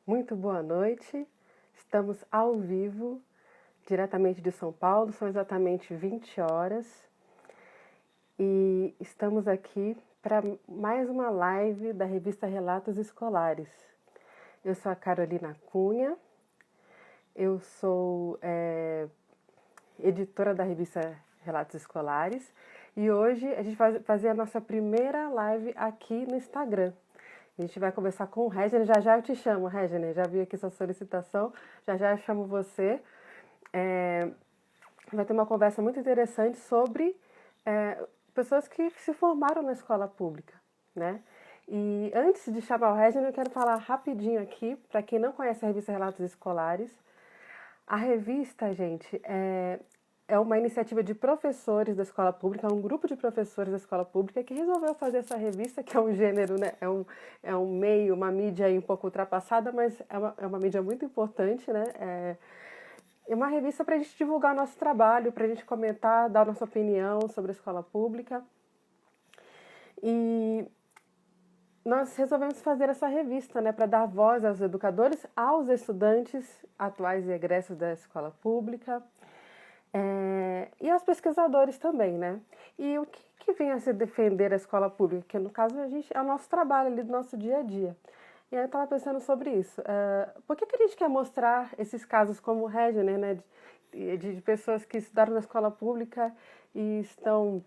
Muito boa noite. Estamos ao vivo, diretamente de São Paulo, são exatamente 20 horas e estamos aqui para mais uma live da revista Relatos Escolares. Eu sou a Carolina Cunha, eu sou editora da revista Relatos Escolares e hoje a gente vai fazer a nossa primeira live aqui no Instagram. A gente vai conversar com o Regner, já já eu te chamo, Regner, já vi aqui sua solicitação, já já eu chamo você. Vai ter uma conversa muito interessante sobre pessoas que se formaram na escola pública, né? E antes de chamar o Regner, eu quero falar rapidinho aqui, para quem não conhece a revista Relatos Escolares. A revista, gente, é uma iniciativa de professores da escola pública, um grupo de professores da escola pública que resolveu fazer essa revista, que é um gênero, né? É um meio, uma mídia aí um pouco ultrapassada, mas é uma mídia muito importante, né? É uma revista para a gente divulgar o nosso trabalho, para a gente comentar, dar nossa opinião sobre a escola pública. E nós resolvemos fazer essa revista, né, para dar voz aos educadores, aos estudantes atuais e egressos da escola pública, e aos pesquisadores também, né? E o que vem a se defender a escola pública? Que no caso é o nosso trabalho ali do nosso dia a dia. E aí eu estava pensando sobre isso. Por que a gente quer mostrar esses casos como o Regner, né, de pessoas que estudaram na escola pública e estão,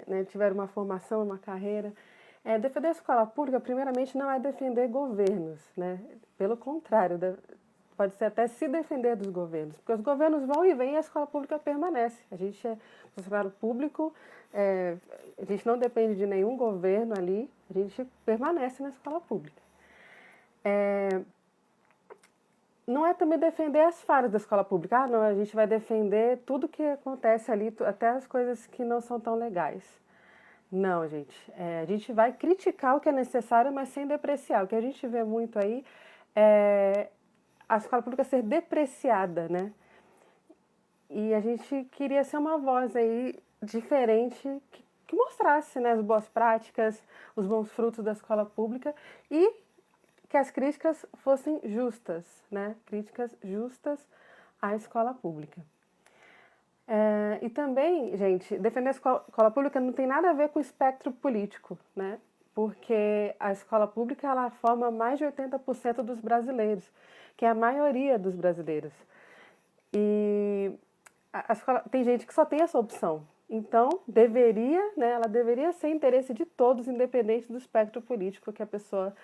né, tiveram uma formação, uma carreira? Defender a escola pública, primeiramente, não é defender governos, né? Pelo contrário, pode ser até se defender dos governos, porque os governos vão e vêm e a escola pública permanece. A gente é funcionário público, a gente não depende de nenhum governo ali, a gente permanece na escola pública. Não é também defender as falhas da escola pública, não, a gente vai defender tudo que acontece ali, até as coisas que não são tão legais. Não, gente, a gente vai criticar o que é necessário, mas sem depreciar. O que a gente vê muito aí é a escola pública ser depreciada, né? E a gente queria ser uma voz aí diferente, que mostrasse, né, as boas práticas, os bons frutos da escola pública e que as críticas fossem justas, né? Críticas justas à escola pública. E também, gente, defender a escola pública não tem nada a ver com o espectro político, né? Porque a escola pública ela forma mais de 80% dos brasileiros, que é a maioria dos brasileiros. E a escola, tem gente que só tem essa opção. Então, ela deveria ser interesse de todos, independente do espectro político que a pessoa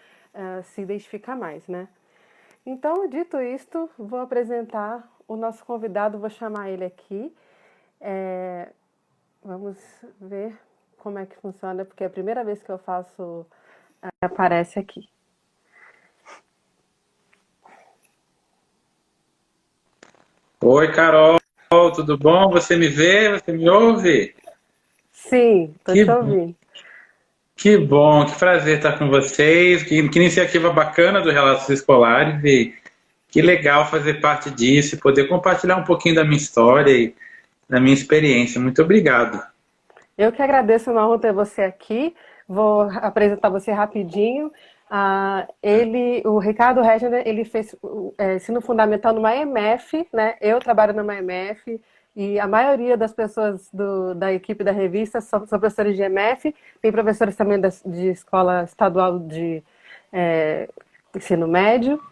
se identifica mais, né? Então, dito isto, vou apresentar o nosso convidado, vou chamar ele aqui. Vamos ver como é que funciona, porque é a primeira vez que eu faço, aparece aqui. Oi, Carol, tudo bom? Você me vê? Você me ouve? Sim, estou Que, te ouvindo. que bom, que prazer estar com vocês. Que iniciativa bacana do Relatos Escolares e que legal fazer parte disso e poder compartilhar um pouquinho da minha história e da minha experiência. Muito obrigado. Eu que agradeço, é uma honra ter você aqui. Vou apresentar você rapidinho. O Ricardo Regner, ele fez ensino fundamental numa EMF, né? Eu trabalho numa EMF e a maioria das pessoas da equipe da revista são professores de EMF. Tem professores também de escola estadual de ensino médio,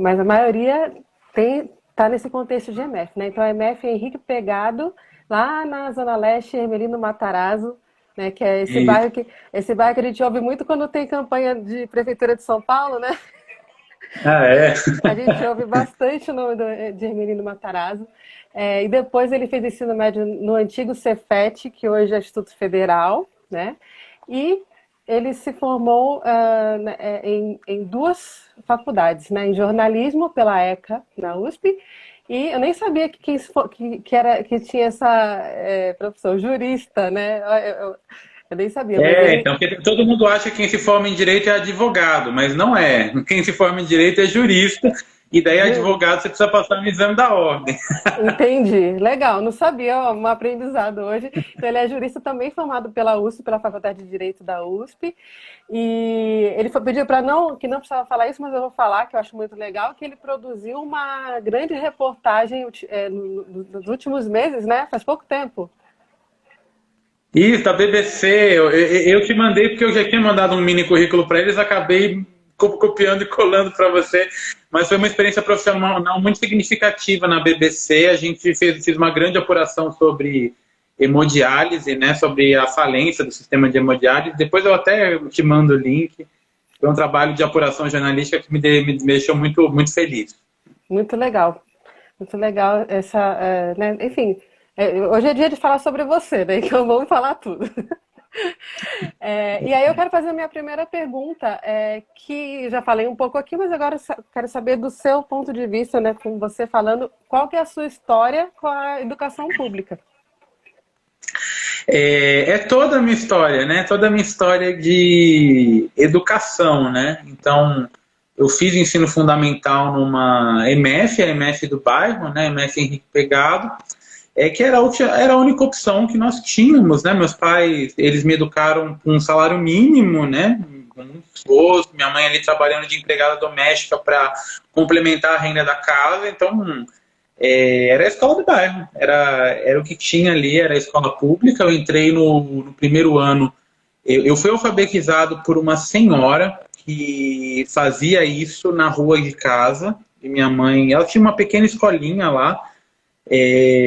mas a maioria está nesse contexto de EMF, né? Então a EMF é Henrique Pegado, lá na Zona Leste, Hermelino Matarazzo, né? Que é E, esse bairro que a gente ouve muito quando tem campanha de Prefeitura de São Paulo, né? é. A gente ouve bastante o nome de Hermelino Matarazzo. E depois ele fez ensino médio no antigo Cefet, que hoje é Instituto Federal, né? E ele se formou em duas faculdades, né? Em jornalismo pela ECA, na USP, e eu nem sabia que tinha essa profissão, jurista, né? Eu nem sabia, mas ele. Então, porque todo mundo acha que quem se forma em direito é advogado, mas não é. Quem se forma em direito é jurista E daí, advogado, você precisa passar no exame da ordem. Entendi. Legal, não sabia, ó, um aprendizado hoje. Então, ele é jurista também formado pela USP, pela Faculdade de Direito da USP. E ele pediu para não, que não precisava falar isso, mas eu vou falar, que eu acho muito legal, que ele produziu uma grande reportagem nos últimos meses, né? Faz pouco tempo. Isso, da BBC, eu te mandei porque eu já tinha mandado um mini currículo para eles, acabei copiando e colando para você, mas foi uma experiência profissional muito significativa na BBC. A gente fez uma grande apuração sobre hemodiálise, né, sobre a falência do sistema de hemodiálise. Depois eu até te mando o link. Foi um trabalho de apuração jornalística que me deixou muito, muito feliz. Muito legal. Muito legal essa, né? Enfim, hoje é dia de falar sobre você, né? Então vamos falar tudo. E aí eu quero fazer a minha primeira pergunta, que já falei um pouco aqui, mas agora quero saber do seu ponto de vista, né? Com você falando, qual que é a sua história com a educação pública? Toda a minha história, né? Toda a minha história de educação, né? Então, eu fiz ensino fundamental numa EMF, a EMF do bairro, né? EMF Henrique Pegado, que era a única opção que nós tínhamos, né? Meus pais, eles me educaram com um salário mínimo, né? Com muito esforço, minha mãe ali trabalhando de empregada doméstica para complementar a renda da casa, então era a escola do bairro, era o que tinha ali, era a escola pública. Eu entrei no primeiro ano, eu fui alfabetizado por uma senhora que fazia isso na rua de casa, e minha mãe, ela tinha uma pequena escolinha lá,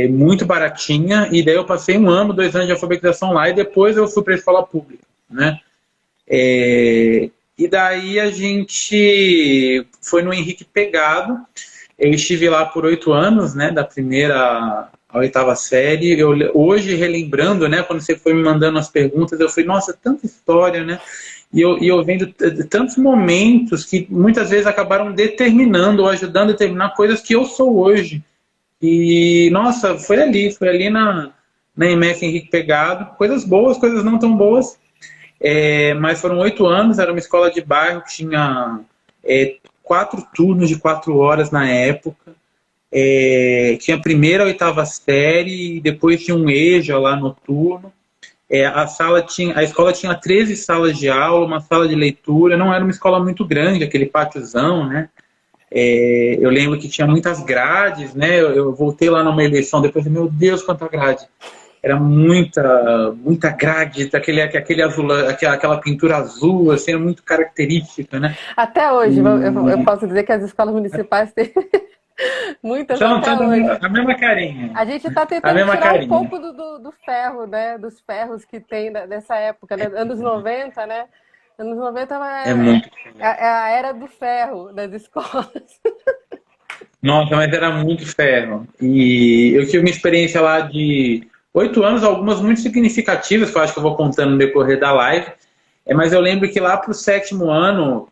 muito baratinha, e daí eu passei 1 ano, 2 anos de alfabetização lá, e depois eu fui para a escola pública, né? E daí a gente foi no Henrique Pegado. Eu estive lá por 8 anos, né, da primeira à 8ª série. Hoje, relembrando, né, quando você foi me mandando as perguntas, eu falei, nossa, tanta história, né? E eu vendo tantos momentos que muitas vezes acabaram determinando ou ajudando a determinar coisas que eu sou hoje. E, nossa, foi ali na EMF Henrique Pegado. Coisas boas, coisas não tão boas. Mas foram 8 anos, era uma escola de bairro que tinha 4 turnos de 4 horas na época. Tinha a primeira à 8ª série, e depois tinha um EJA lá noturno. A escola tinha 13 salas de aula, uma sala de leitura. Não era uma escola muito grande, aquele pátiozão, né? Eu lembro que tinha muitas grades, né? Eu voltei lá numa eleição, depois, meu Deus, quanta grade! Era muita grade, aquele azul, aquela pintura azul, assim, era muito característica, né? Até hoje, eu posso dizer que as escolas municipais têm muitas até hoje. A mesma carinha. A gente está tentando tirar carinha. Um pouco do ferro, né? Dos ferros que tem dessa época, né? Anos 90, né? Anos 90 é a era do ferro das escolas. Nossa, mas era muito ferro. E eu tive uma experiência lá de 8 anos, algumas muito significativas, que eu acho que eu vou contando no decorrer da live. Mas eu lembro que lá para o 7º ano,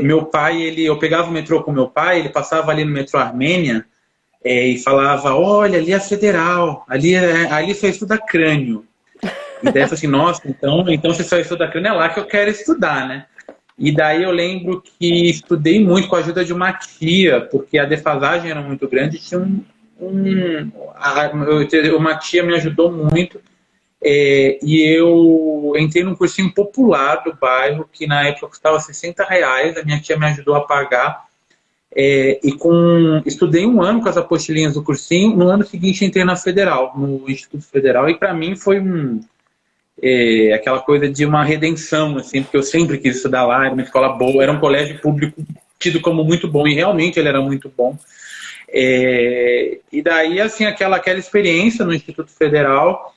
meu pai, eu pegava o metrô com meu pai, ele passava ali no metrô Armênia e falava, olha, ali é a Federal, ali só estuda crânio. E daí eu falei assim, nossa, então se só estuda crânio é lá que eu quero estudar, né? E daí eu lembro que estudei muito com a ajuda de uma tia, porque a defasagem era muito grande, tinha uma tia me ajudou muito, e eu entrei num cursinho popular do bairro, que na época custava R$60, a minha tia me ajudou a pagar, estudei 1 ano com as apostilinhas do cursinho. No ano seguinte entrei na Federal, no Instituto Federal, e para mim foi aquela coisa de uma redenção, assim, porque eu sempre quis estudar lá, era uma escola boa, era um colégio público tido como muito bom, e realmente ele era muito bom. E daí, assim, aquela experiência no Instituto Federal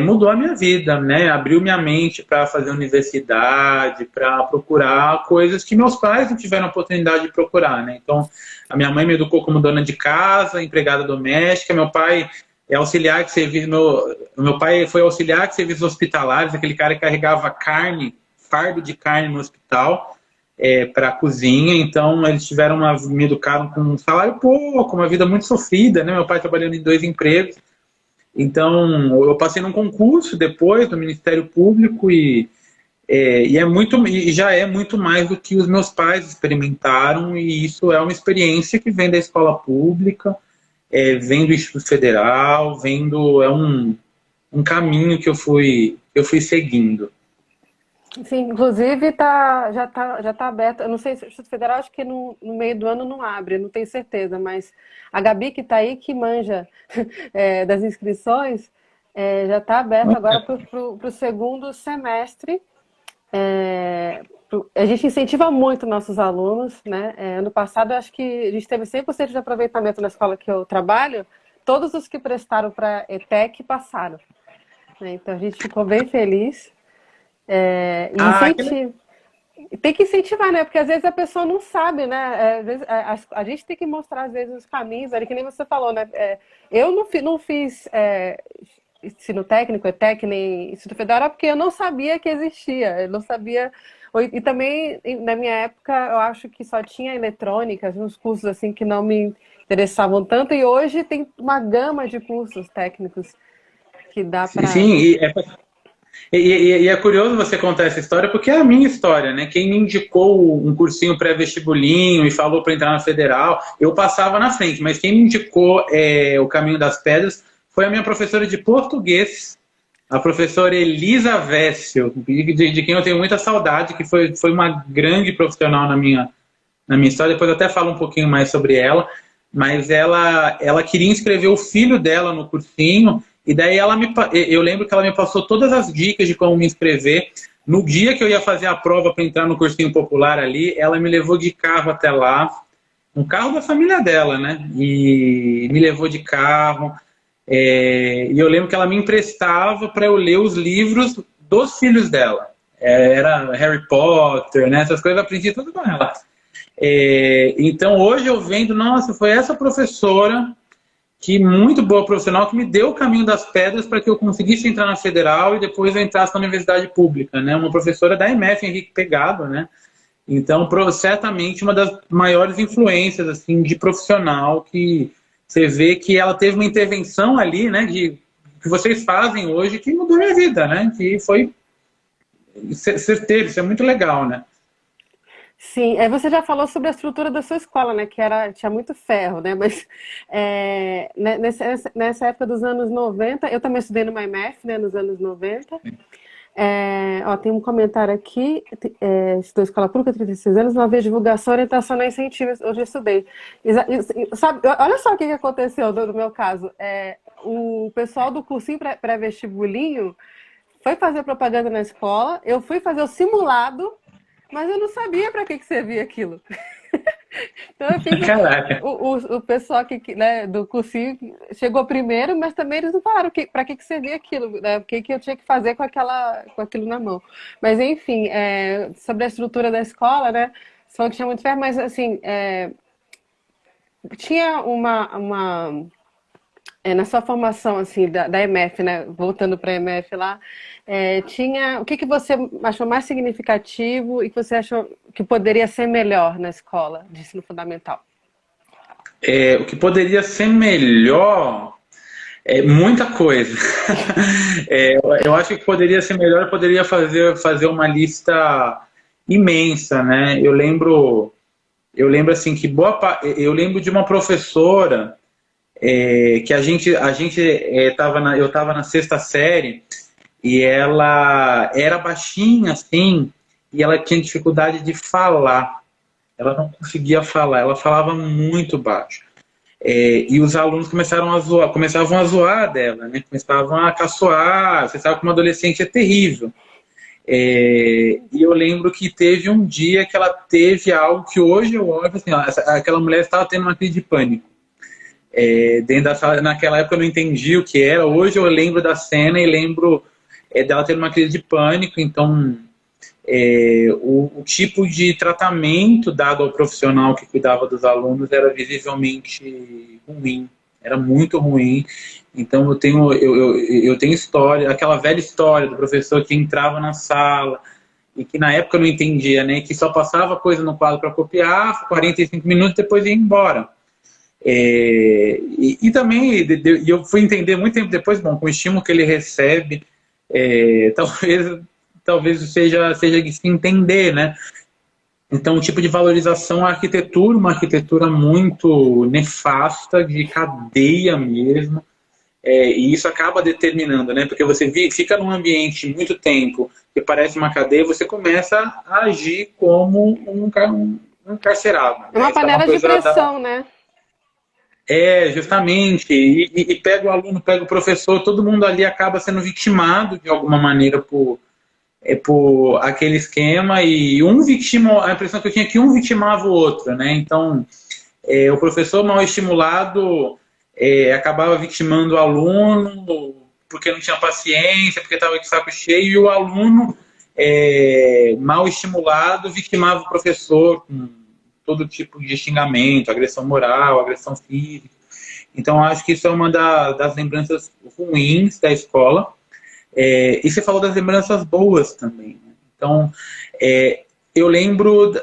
mudou a minha vida, né? Abriu minha mente para fazer universidade, para procurar coisas que meus pais não tiveram a oportunidade de procurar, né? Então, a minha mãe me educou como dona de casa, empregada doméstica. Meu pai é auxiliar de serviço. Meu pai foi auxiliar de serviços hospitalares, aquele cara que carregava fardo de carne no hospital para a cozinha. Então, eles me educaram com um salário pouco, uma vida muito sofrida, né? Meu pai trabalhando em 2 empregos. Então, eu passei num concurso depois do Ministério Público e E já é muito mais do que os meus pais experimentaram, e isso é uma experiência que vem da escola pública, vem do Instituto Federal, um caminho que eu fui seguindo. Sim, inclusive já tá aberto. Eu não sei se o Instituto Federal, acho que no meio do ano não abre, eu não tenho certeza, mas a Gabi que está aí, que manja das inscrições, já está aberto agora para o segundo semestre. A gente incentiva muito nossos alunos, né? Ano passado, eu acho que a gente teve 100% de aproveitamento na escola que eu trabalho. Todos os que prestaram para ETEC passaram, né? Então a gente ficou bem feliz. Tem que incentivar, né? Porque às vezes a pessoa não sabe, né? Às vezes, a gente tem que mostrar, às vezes, os caminhos, que nem você falou, né? Eu não fiz ensino técnico, ETEC, nem Instituto Federal, porque eu não sabia que existia. Eu não sabia. E também, na minha época, eu acho que só tinha eletrônica, uns cursos assim que não me interessavam tanto, e hoje tem uma gama de cursos técnicos que dá para. Sim, e é curioso você contar essa história, porque é a minha história, né? Quem me indicou um cursinho pré-vestibulinho e falou para entrar na Federal, eu passava na frente, mas quem me indicou o Caminho das Pedras foi a minha professora de português, a professora Elisa Vécio, de quem eu tenho muita saudade, que foi uma grande profissional na minha história. Depois eu até falo um pouquinho mais sobre ela, mas ela queria inscrever o filho dela no cursinho, e daí eu lembro que ela me passou todas as dicas de como me inscrever. No dia que eu ia fazer a prova para entrar no cursinho popular ali, ela me levou de carro até lá, um carro da família dela, né? E me levou de carro. E eu lembro que ela me emprestava para eu ler os livros dos filhos dela. Era Harry Potter, né? Essas coisas eu aprendi tudo com ela. Então hoje eu vendo, nossa, foi essa professora, que muito boa profissional, que me deu o Caminho das Pedras para que eu conseguisse entrar na Federal e depois eu entrasse na universidade pública, né? Uma professora da EMF, Henrique Pegado, né? Então, certamente uma das maiores influências assim de profissional, que você vê que ela teve uma intervenção ali, né? Que vocês fazem hoje, que mudou minha vida, né? Que foi certeiro, isso é muito legal, né? Sim, você já falou sobre a estrutura da sua escola, né? Que tinha muito ferro, né? Mas nessa época dos anos 90, eu também estudei no MyMath, né? Nos anos 90. Tem um comentário aqui, estudou escola pública, 36 anos, não havia divulgação, orientação nem incentivo, hoje eu estudei. Sabe, olha só o que aconteceu no meu caso. O pessoal do cursinho pré-vestibulinho foi fazer propaganda na escola, eu fui fazer o simulado, mas eu não sabia para que servia aquilo. Então eu fiz o pessoal né, do cursinho chegou primeiro, mas também eles não falaram para que servia aquilo, né? O que eu tinha que fazer com aquilo na mão. Mas enfim, sobre a estrutura da escola, né? Você falou que tinha muito ferro, mas assim, tinha na sua formação assim da EMF, né? Voltando para a EMF lá, o que você achou mais significativo e que você achou que poderia ser melhor na escola de ensino fundamental? O que poderia ser melhor muita coisa. Eu acho que poderia ser melhor, eu poderia fazer uma lista imensa, né? Eu lembro assim que eu lembro de uma professora que eu estava na sexta série e ela era baixinha assim e ela tinha dificuldade de falar. Ela não conseguia falar, ela falava muito baixo. E os alunos começavam a zoar dela, né? Começavam a caçoar. Você sabe que uma adolescente é terrível. E eu lembro que teve um dia que ela teve algo que hoje eu olho assim, aquela mulher estava tendo uma crise de pânico. Dentro da sala, naquela época eu não entendi o que era. Hoje eu lembro da cena e lembro dela tendo uma crise de pânico. Então o tipo de tratamento dado ao profissional que cuidava dos alunos era visivelmente ruim, era muito ruim. Então eu tenho história, aquela velha história do professor que entrava na sala e que na época eu não entendia, né, que só passava coisa no quadro para copiar, 45 minutos depois ia embora. E também eu fui entender muito tempo depois, bom, com o estímulo que ele recebe, talvez seja de se entender, né? Então, o tipo de valorização à arquitetura, uma arquitetura muito nefasta, de cadeia mesmo, e isso acaba determinando, né? Porque você fica num ambiente muito tempo que parece uma cadeia, você começa a agir como um carcerário. É Né? uma Isso é uma panela de coisa da... pressão, né? Justamente. E pega o aluno, pega o professor, todo mundo ali acaba sendo vitimado de alguma maneira por aquele esquema, e a impressão que eu tinha é que um vitimava o outro, né? Então, o professor mal estimulado acabava vitimando o aluno porque não tinha paciência, porque estava de saco cheio, e o aluno mal estimulado vitimava o professor com todo tipo de xingamento, agressão moral, agressão física. Então, acho que isso é uma das lembranças ruins da escola. E você falou das lembranças boas também. Né? Então, eu lembro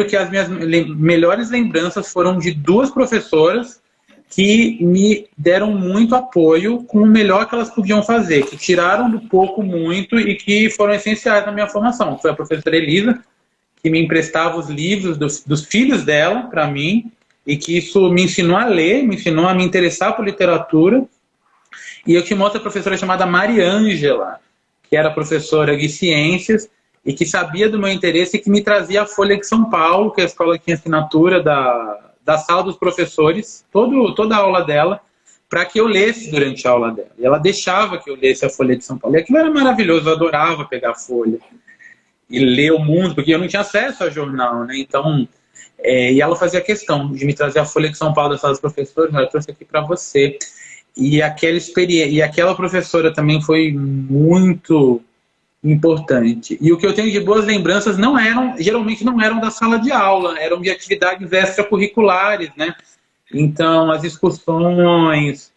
que as minhas melhores lembranças foram de duas professoras que me deram muito apoio com o melhor que elas podiam fazer, que tiraram do pouco muito e que foram essenciais na minha formação. Foi a professora Elisa, que me emprestava os livros dos filhos dela para mim, e que isso me ensinou a ler, me ensinou a me interessar por literatura. E eu tinha uma outra professora chamada Mariângela, que era professora de ciências e que sabia do meu interesse e que me trazia a Folha de São Paulo, que a escola tinha assinatura da sala dos professores, toda a aula dela, para que eu lesse durante a aula dela. E ela deixava que eu lesse a Folha de São Paulo. E aquilo era maravilhoso, eu adorava pegar a Folha e ler o mundo, porque eu não tinha acesso ao jornal, né? Então, e ela fazia questão de me trazer a Folha de São Paulo da sala dos professores, eu trouxe aqui para você. E aquela professora também foi muito importante. E o que eu tenho de boas lembranças geralmente não eram da sala de aula, eram de atividades extracurriculares, né? Então, as excursões.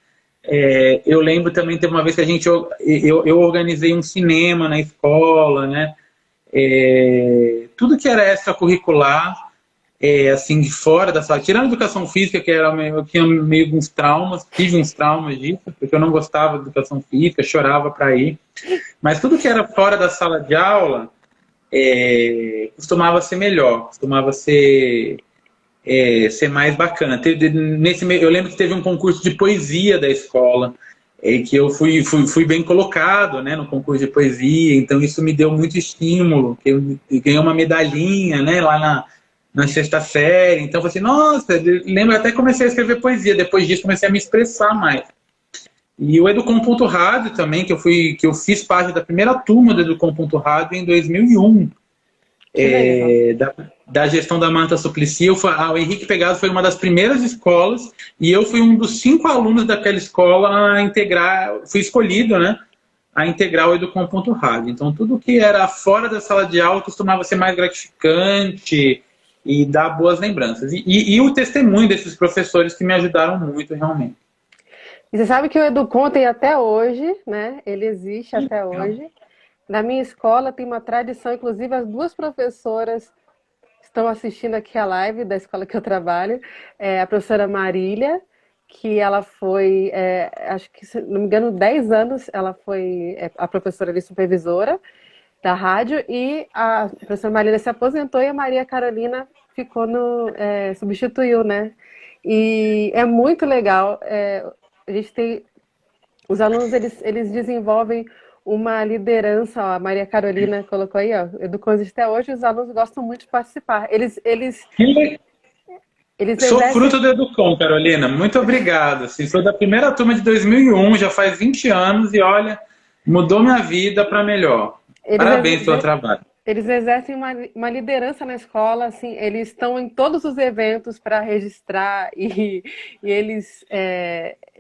Eu lembro também, teve uma vez que eu organizei um cinema na escola, né? Tudo que era extracurricular, assim, de fora da sala, tirando a educação física, que eu tinha meio uns traumas, tive uns traumas disso, porque eu não gostava de educação física, chorava para ir. Mas tudo que era fora da sala de aula costumava ser melhor, costumava ser mais bacana. Eu lembro que teve um concurso de poesia da escola, que eu fui bem colocado, né, no concurso de poesia, então isso me deu muito estímulo. Eu ganhei uma medalhinha, né, lá na sexta série, então eu falei assim, nossa, lembro, até comecei a escrever poesia, depois disso comecei a me expressar mais. E o Educom.rádio também, que eu fiz parte da primeira turma do Educom.rádio em 2001, da gestão da Marta Suplicy. O Henrique Pegaso foi uma das primeiras escolas, e eu fui um dos 5 alunos daquela escola a integrar, fui escolhido, né, a integrar o Educom.rádio. Então, tudo que era fora da sala de aula costumava ser mais gratificante e dar boas lembranças. E o testemunho desses professores que me ajudaram muito, realmente. E você sabe que o Educom tem até hoje, né? Ele existe até hoje. Na minha escola tem uma tradição, inclusive as duas professoras estão assistindo aqui a live da escola que eu trabalho. A professora Marília, que ela foi, acho que, se não me engano, 10 anos, ela foi a professora ali, supervisora da rádio, e a professora Marília se aposentou e a Maria Carolina ficou substituiu, né? E é muito legal. A gente tem os alunos, eles desenvolvem uma liderança. Ó, a Maria Carolina colocou aí, ó, Educom existe até hoje, os alunos gostam muito de participar. Eles Sou exercem... fruto do Educom, Carolina. Muito obrigado. Assim, sou da primeira turma de 2001, já faz 20 anos, e olha, mudou minha vida para melhor. Parabéns pelo trabalho. Eles exercem uma liderança na escola, assim, eles estão em todos os eventos para registrar, e eles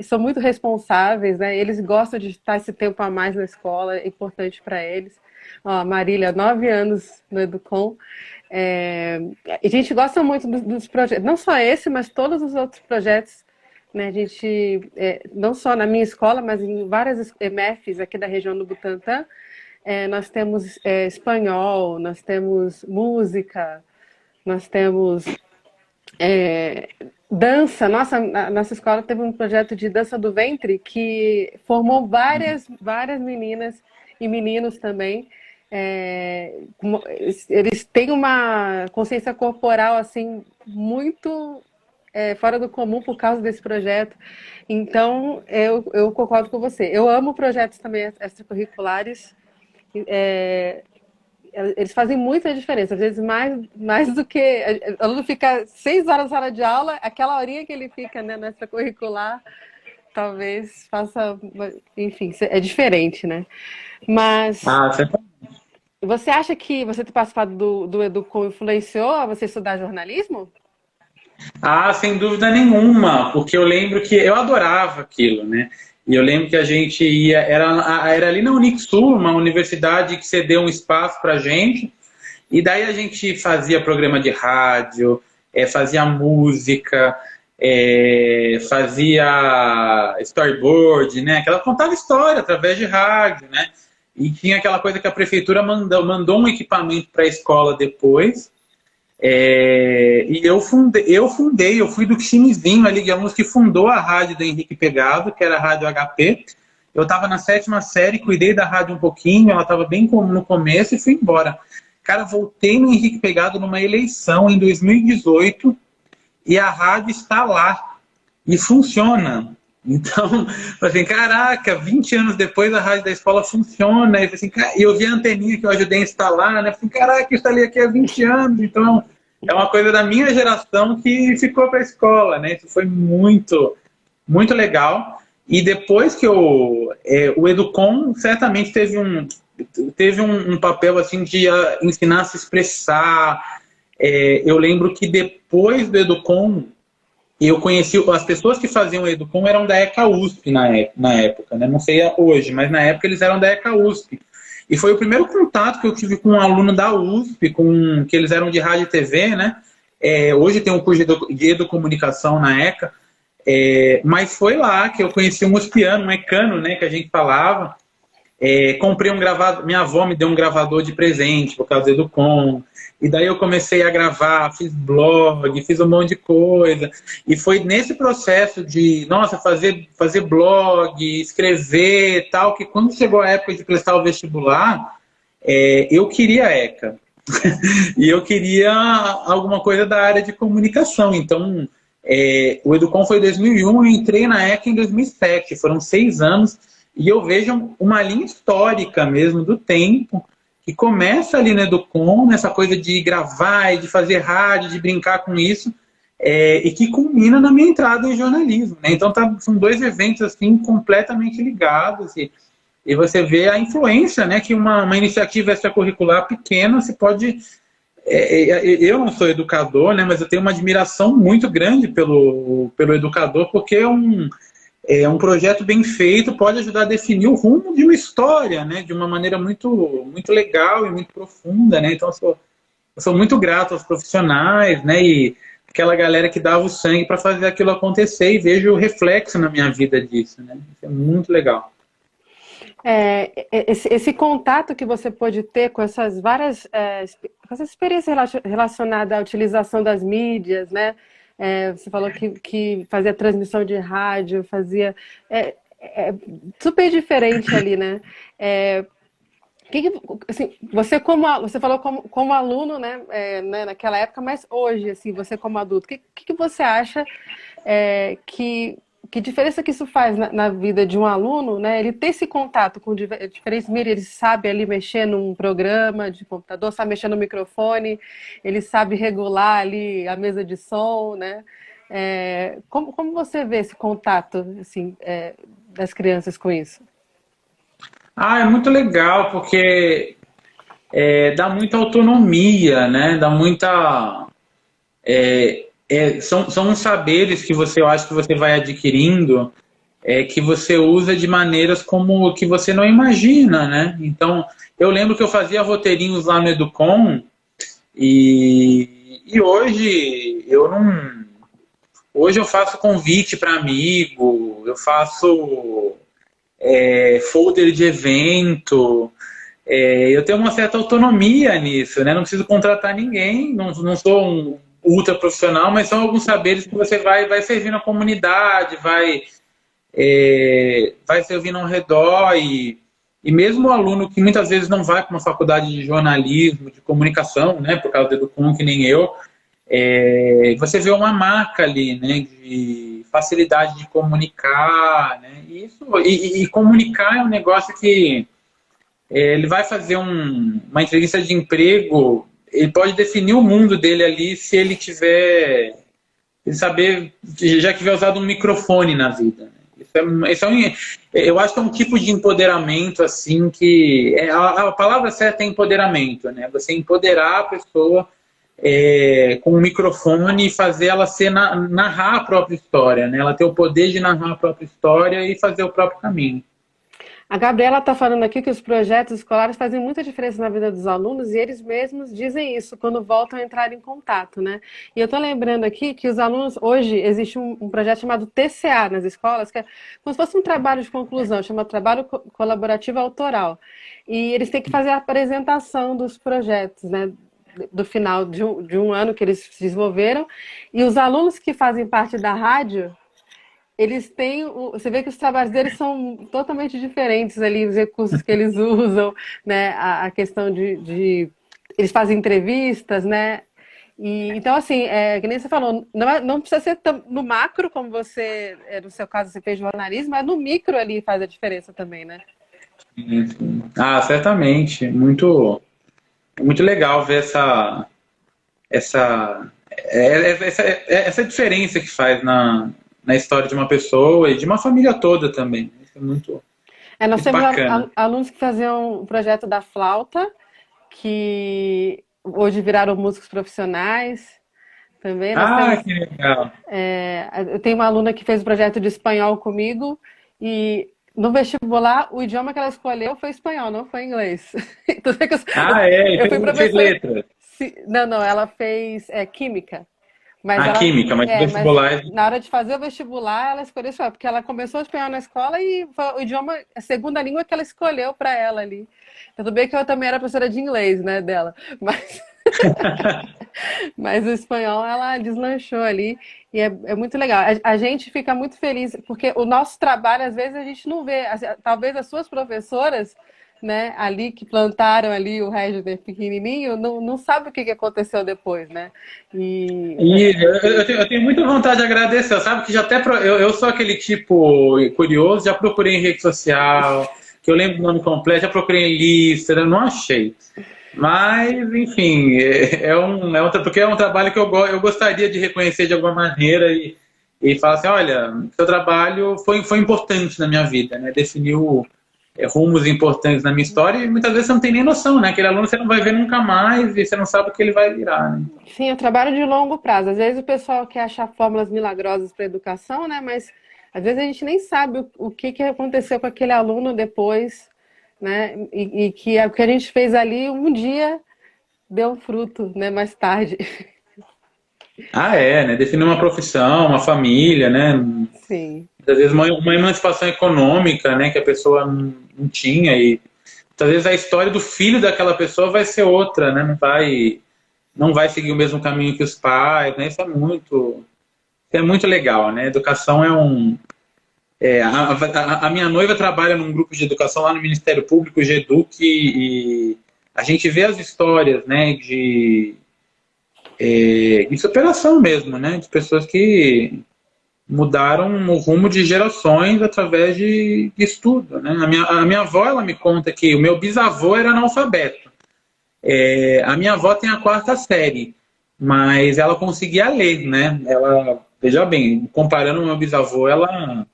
são muito responsáveis, né? Eles gostam de estar esse tempo a mais na escola, é importante para eles. Ó, Marília, 9 anos no Educom. A gente gosta muito dos projetos, não só esse, mas todos os outros projetos, né? A gente, não só na minha escola, mas em várias EMEFs aqui da região do Butantã, nós temos espanhol, nós temos música, nós temos dança. A nossa escola teve um projeto de dança do ventre que formou várias meninas e meninos também. eles têm uma consciência corporal assim muito fora do comum por causa desse projeto. Então, eu concordo com você. Eu amo projetos também extracurriculares. É, eles fazem muita diferença, às vezes mais do que... O aluno fica 6 horas na sala de aula, aquela horinha que ele fica, né, no extracurricular, talvez faça... Enfim, é diferente, né? Mas Ah, você... você acha que você ter participado do Educom influenciou a você estudar jornalismo? Ah, sem dúvida nenhuma, porque eu lembro que eu adorava aquilo, né? E eu lembro que a gente ia, era ali na Unixul, uma universidade que cedeu um espaço para a gente, e daí a gente fazia programa de rádio, fazia música, fazia storyboard, né? Aquela contava história através de rádio, né? E tinha aquela coisa que a prefeitura mandou um equipamento para a escola depois. E eu fui do timezinho ali, digamos, que fundou a rádio do Henrique Pegado, que era a Rádio HP. Eu estava na 7ª série, cuidei da rádio um pouquinho, ela estava bem no começo e fui embora. Cara, voltei no Henrique Pegado numa eleição em 2018 e a rádio está lá e funciona. Então, assim, caraca, 20 anos depois a rádio da escola funciona. E assim, eu vi a anteninha que eu ajudei a instalar, né? Falei, caraca, eu instalei aqui há 20 anos. Então, é uma coisa da minha geração que ficou para a escola, né? Isso foi muito, muito legal. E depois que o Educom certamente teve um papel assim de ensinar a se expressar. Eu lembro que depois do Educom, eu conheci as pessoas que faziam o Educom eram da ECA USP na época, né? Não sei hoje, mas na época eles eram da ECA USP. E foi o primeiro contato que eu tive com um aluno da USP, que eles eram de rádio e TV, né? Hoje tem um curso de educomunicação na ECA, mas foi lá que eu conheci um uspiano, um ecano, né? Que a gente falava. Comprei um gravador, minha avó me deu um gravador de presente por causa do Educom. E daí eu comecei a gravar, fiz blog, fiz um monte de coisa. E foi nesse processo de, nossa, fazer blog, escrever e tal, que quando chegou a época de prestar o vestibular, eu queria ECA. E eu queria alguma coisa da área de comunicação. Então, o Educom foi em 2001, eu entrei na ECA em 2007. Foram 6 anos. E eu vejo uma linha histórica mesmo do tempo, que começa ali no Educom, nessa coisa de gravar e de fazer rádio, de brincar com isso, e que culmina na minha entrada em jornalismo, né? Então são 2 eventos assim completamente ligados e você vê a influência, né, que uma iniciativa extracurricular pequena se pode... eu não sou educador, né, mas eu tenho uma admiração muito grande pelo educador, porque é um projeto bem feito, pode ajudar a definir o rumo de uma história, né, de uma maneira muito, muito legal e muito profunda, né? Então eu sou muito grato aos profissionais, né, e aquela galera que dava o sangue para fazer aquilo acontecer, e vejo o reflexo na minha vida disso, né? Isso é muito legal. Esse contato que você pôde ter com essas várias com essa experiência relacionada à utilização das mídias, né? Você falou que fazia transmissão de rádio, fazia... super diferente ali, né? Assim, você falou como aluno, né, naquela época, mas hoje, assim, você como adulto, o que você acha que diferença que isso faz na vida de um aluno, né? Ele ter esse contato com diferentes mídias, ele sabe ali mexer num programa de computador, sabe mexer no microfone, ele sabe regular ali a mesa de som, né? Como você vê esse contato, assim, das crianças com isso? É muito legal, porque dá muita autonomia, né? Dá muita... são uns saberes que eu acho que você vai adquirindo, que você usa de maneiras como que você não imagina, né? Então, eu lembro que eu fazia roteirinhos lá no Educom e hoje eu não... Hoje eu faço convite para amigo, eu faço folder de evento, eu tenho uma certa autonomia nisso, né? Não preciso contratar ninguém, não sou um ultra profissional, mas são alguns saberes que você vai servir na comunidade, vai servir ao redor E mesmo o aluno que muitas vezes não vai para uma faculdade de jornalismo, de comunicação, né, por causa do Educom, que nem eu, você vê uma marca ali, né, de facilidade de comunicar, né, e comunicar é um negócio que ele vai fazer uma entrevista de emprego, ele pode definir o mundo dele ali se ele tiver, ele saber, já que tiver usado um microfone na vida. Né? Eu acho que é um tipo de empoderamento assim que a palavra certa é empoderamento, né? Você empoderar a pessoa com um microfone e fazer ela narrar a própria história, né? Ela ter o poder de narrar a própria história e fazer o próprio caminho. A Gabriela está falando aqui que os projetos escolares fazem muita diferença na vida dos alunos e eles mesmos dizem isso quando voltam a entrar em contato, né? E eu estou lembrando aqui que os alunos, hoje existe um projeto chamado TCA nas escolas, que é como se fosse um trabalho de conclusão, chama Trabalho Colaborativo Autoral. E eles têm que fazer a apresentação dos projetos, né? Do final de um ano que eles desenvolveram. E os alunos que fazem parte da rádio, eles têm. Você vê que os trabalhos deles são totalmente diferentes ali, os recursos que eles usam, né? A questão eles fazem entrevistas, né? Então, assim, que nem você falou, não precisa ser no macro, como você, no seu caso, você fez jornalismo, mas no micro ali faz a diferença também, né? Ah, certamente. Muito legal ver essa diferença que faz na história de uma pessoa e de uma família toda também. Isso é Nós muito temos bacana. alunos que faziam o projeto da flauta, que hoje viraram músicos profissionais também. Nós Ah, temos, que legal. eu tenho uma aluna que fez o projeto de espanhol comigo e no vestibular o idioma que ela escolheu foi espanhol, não foi inglês. Então, Ah, é, eu fui fez professora. letras. Não, ela fez química. Mas A química, mas mas vestibular. na hora de fazer o vestibular, ela escolheu espanhol, porque ela começou a espanhol na escola e foi o idioma, a segunda língua que ela escolheu para ela ali. Tudo bem que eu também era professora de inglês, né, dela, mas, mas o espanhol ela deslanchou ali e é muito legal. A gente fica muito feliz, porque o nosso trabalho, às vezes, a gente não vê. Talvez as suas professoras, né, ali que plantaram ali o Regner pequenininho, não sabe o que aconteceu depois, né? Eu tenho muita vontade de agradecer. Sabe que já até eu sou aquele tipo curioso, já procurei em rede social, que eu lembro o nome completo, já procurei em lista, eu não achei. Mas, enfim, porque é um trabalho que eu gostaria de reconhecer de alguma maneira e falar assim, olha, seu trabalho foi importante na minha vida, né? Definiu rumos importantes na minha história e muitas vezes você não tem nem noção, né? Aquele aluno você não vai ver nunca mais e você não sabe o que ele vai virar, né? Sim, é um trabalho de longo prazo. Às vezes o pessoal quer achar fórmulas milagrosas para a educação, né? Mas às vezes a gente nem sabe o que aconteceu com aquele aluno depois, né? E que o que a gente fez ali um dia deu um fruto, né? Mais tarde. Ah, né? Definir uma profissão, uma família, né? Sim. Muitas vezes uma emancipação econômica, né? Que a pessoa não tinha e muitas vezes a história do filho daquela pessoa vai ser outra, né? Não vai seguir o mesmo caminho que os pais, né? Isso é muito legal, né? Educação a minha noiva trabalha num grupo de educação lá no Ministério Público, o GEDUC, e a gente vê as histórias, né? De superação mesmo, né? De pessoas que mudaram o rumo de gerações através de estudo, né? A minha avó, ela me conta que o meu bisavô era analfabeto. A minha avó tem a quarta série, mas ela conseguia ler, né? Veja bem, comparando o meu bisavô, ela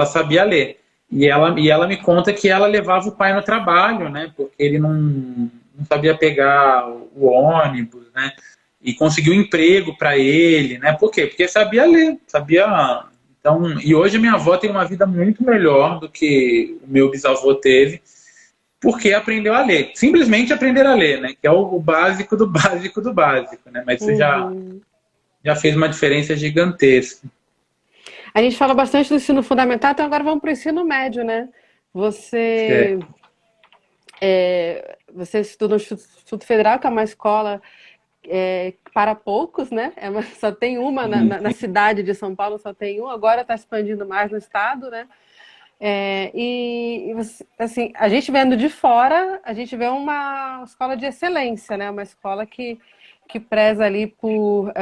sabia ler. E ela me conta que ela levava o pai no trabalho, né? Porque ele não sabia pegar o ônibus, né? E conseguiu um emprego para ele, né? Por quê? Porque sabia ler, sabia. Então, e hoje minha avó tem uma vida muito melhor do que o meu bisavô teve, porque aprendeu a ler. Simplesmente aprender a ler, né? Que é o básico do básico do básico, né? Mas isso já fez uma diferença gigantesca. A gente fala bastante do ensino fundamental, então agora vamos para o ensino médio, né? É. Você, você estuda no Instituto Federal, que é uma escola para poucos, né? Só tem uma na cidade de São Paulo, só tem uma. Agora está expandindo mais no estado, né? Assim, a gente vendo de fora, a gente vê uma escola de excelência, né? Uma escola que preza ali por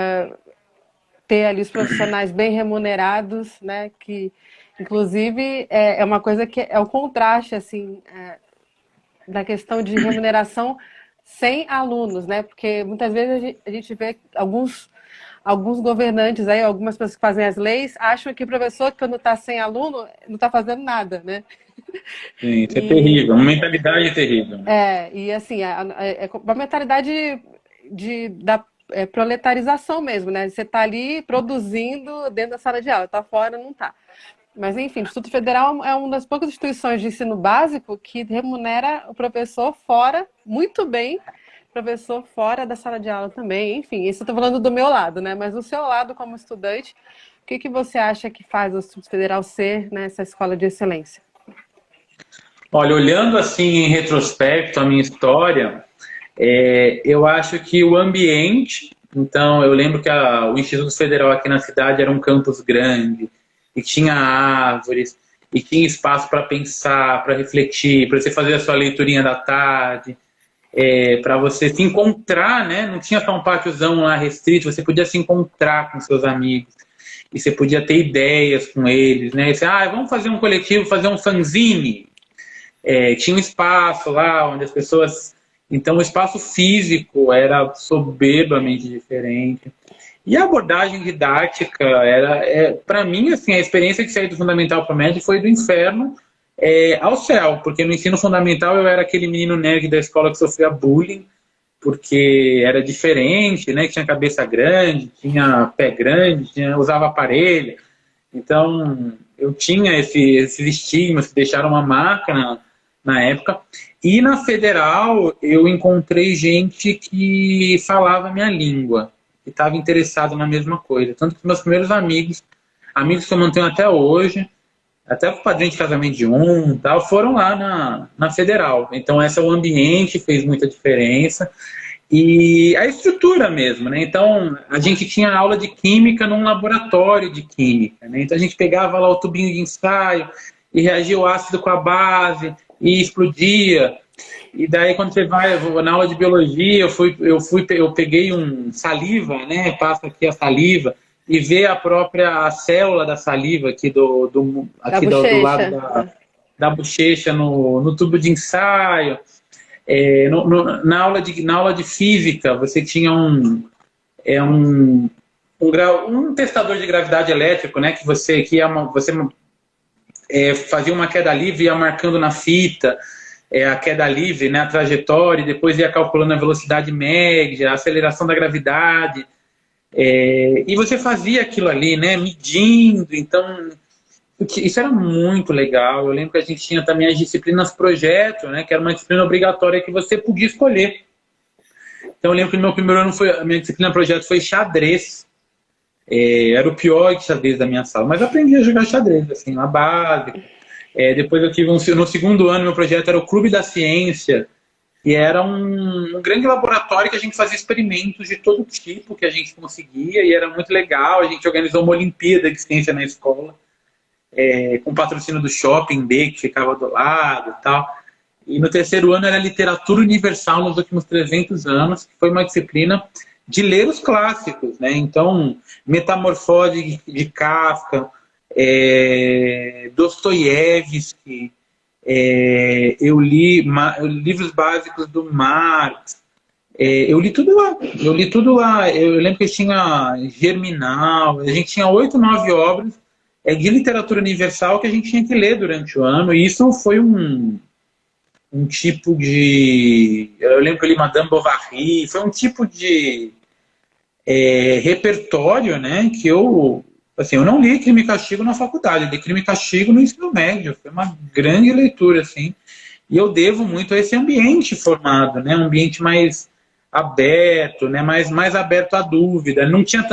ter ali os profissionais bem remunerados, né? Que, inclusive, é uma coisa que é o contraste, assim, da questão de remuneração sem alunos, né? Porque muitas vezes a gente vê alguns governantes aí, algumas pessoas que fazem as leis, acham que o professor, quando está sem aluno, não está fazendo nada, né? Sim, isso é E, terrível, uma mentalidade terrível, né? e assim, é uma mentalidade da proletarização mesmo, né? Você está ali produzindo dentro da sala de aula, está fora, não está. Mas, enfim, o Instituto Federal é uma das poucas instituições de ensino básico que remunera o professor fora, muito bem, professor fora da sala de aula também. Enfim, isso eu estou falando do meu lado, né? Mas do seu lado, como estudante, o que você acha que faz o Instituto Federal ser, né, essa escola de excelência? Olha, olhando assim em retrospecto a minha história, eu acho que o ambiente, então eu lembro que o Instituto Federal aqui na cidade era um campus grande, e tinha árvores, e tinha espaço para pensar, para refletir, para você fazer a sua leiturinha da tarde, para você se encontrar, né? Não tinha só um pátiozão lá restrito, você podia se encontrar com seus amigos, e você podia ter ideias com eles, né? E você, vamos fazer um coletivo, fazer um fanzine. Tinha um espaço lá onde as pessoas... Então, o espaço físico era soberbamente diferente. E a abordagem didática era, para mim, assim, a experiência que saí do fundamental para o médio foi do inferno ao céu, porque no ensino fundamental eu era aquele menino nerd da escola que sofria bullying, porque era diferente, né? Tinha cabeça grande, tinha pé grande, usava aparelho. Então, eu tinha esses estigmas que deixaram uma marca na época. E na federal, eu encontrei gente que falava a minha língua, que estava interessado na mesma coisa. Tanto que meus primeiros amigos que eu mantenho até hoje, até o padrinho de casamento de um, tal, foram lá na federal. Então, o ambiente fez muita diferença. E a estrutura mesmo, né? Então, a gente tinha aula de química num laboratório de química, né? Então, a gente pegava lá o tubinho de ensaio e reagia o ácido com a base e explodia. E daí, quando você vai na aula de biologia, eu peguei um saliva, né? Passa aqui a saliva e vê a própria célula da saliva aqui do lado bochecha. da bochecha no tubo de ensaio. Na aula de física, você tinha um testador de gravidade elétrico, né? Você fazia uma queda livre e ia marcando na fita a queda livre, né? A trajetória, e depois ia calculando a velocidade média, a aceleração da gravidade. E você fazia aquilo ali, né? Medindo. Então, isso era muito legal. Eu lembro que a gente tinha também as disciplinas projeto, né, que era uma disciplina obrigatória que você podia escolher. Então eu lembro que no meu primeiro ano a minha disciplina projeto foi xadrez. Era o pior de xadrez da minha sala, mas eu aprendi a jogar xadrez, assim, na base. Depois eu tive no segundo ano, meu projeto era o Clube da Ciência, e era um grande laboratório que a gente fazia experimentos de todo tipo que a gente conseguia, e era muito legal. A gente organizou uma Olimpíada de Ciência na escola, com patrocínio do Shopping B, que ficava do lado e tal. E no terceiro ano era Literatura Universal nos últimos 300 anos, que foi uma disciplina de ler os clássicos, né? Então, Metamorfose de Kafka, Dostoiévski, eu li livros básicos do Marx, eu li tudo lá. Eu lembro que tinha Germinal, a gente tinha 8, 9 obras de literatura universal que a gente tinha que ler durante o ano, e isso foi um tipo de... Eu lembro que eu li Madame Bovary, foi um tipo de repertório, né, que eu não li Crime e Castigo na faculdade, eu li Crime e Castigo no ensino médio, foi uma grande leitura, assim, e eu devo muito a esse ambiente formado, né, um ambiente mais aberto, né, mais aberto à dúvida. Não tinha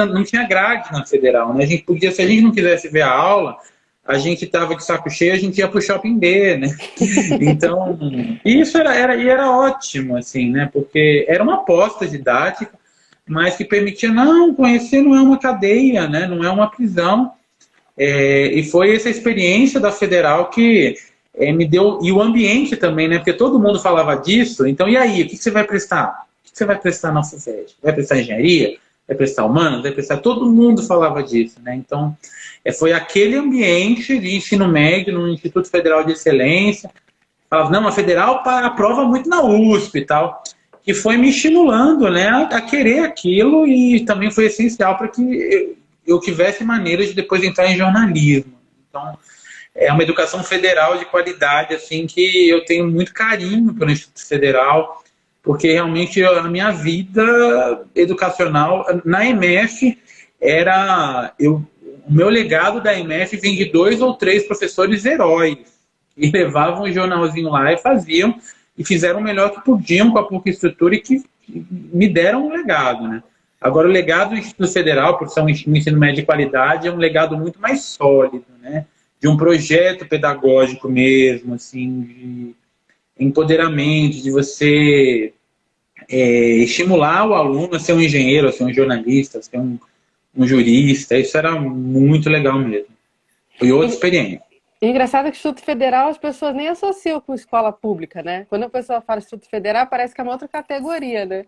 grade na federal, né? A gente podia, se a gente não quisesse ver a aula, a gente estava de saco cheio, a gente ia para o Shopping B, né? Então, isso era ótimo, assim, né? Porque era uma aposta didática, mas que permitia, conhecer não é uma cadeia, né? Não é uma prisão. E foi essa experiência da Federal que me deu, e o ambiente também, né? Porque todo mundo falava disso, então e aí, o que você vai prestar? O que você vai prestar na FUVEST? Vai prestar engenharia? Vai prestar humanos? Vai prestar... Todo mundo falava disso, né? Então, foi aquele ambiente de ensino médio no Instituto Federal de Excelência, falava, não, a Federal aprova muito na USP e tal, que foi me estimulando, né, a querer aquilo, e também foi essencial para que eu tivesse maneira de depois entrar em jornalismo. Então, é uma educação federal de qualidade, assim, que eu tenho muito carinho pelo Instituto Federal, porque realmente a minha vida educacional na EMF o meu legado da EMF vem de 2 ou 3 professores heróis, e levavam um jornalzinho lá e faziam, e fizeram o melhor que podiam com a pouca estrutura, e que me deram um legado, né? Agora, o legado do Instituto Federal, por ser um ensino médio de qualidade, é um legado muito mais sólido, né? De um projeto pedagógico mesmo, assim, de empoderamento, de você estimular o aluno a ser um engenheiro, a ser um jornalista, a ser um jurista. Isso era muito legal mesmo. Foi outra experiência. E engraçado que Instituto Federal as pessoas nem associam com escola pública, né? Quando a pessoa fala Instituto Federal, parece que é uma outra categoria, né?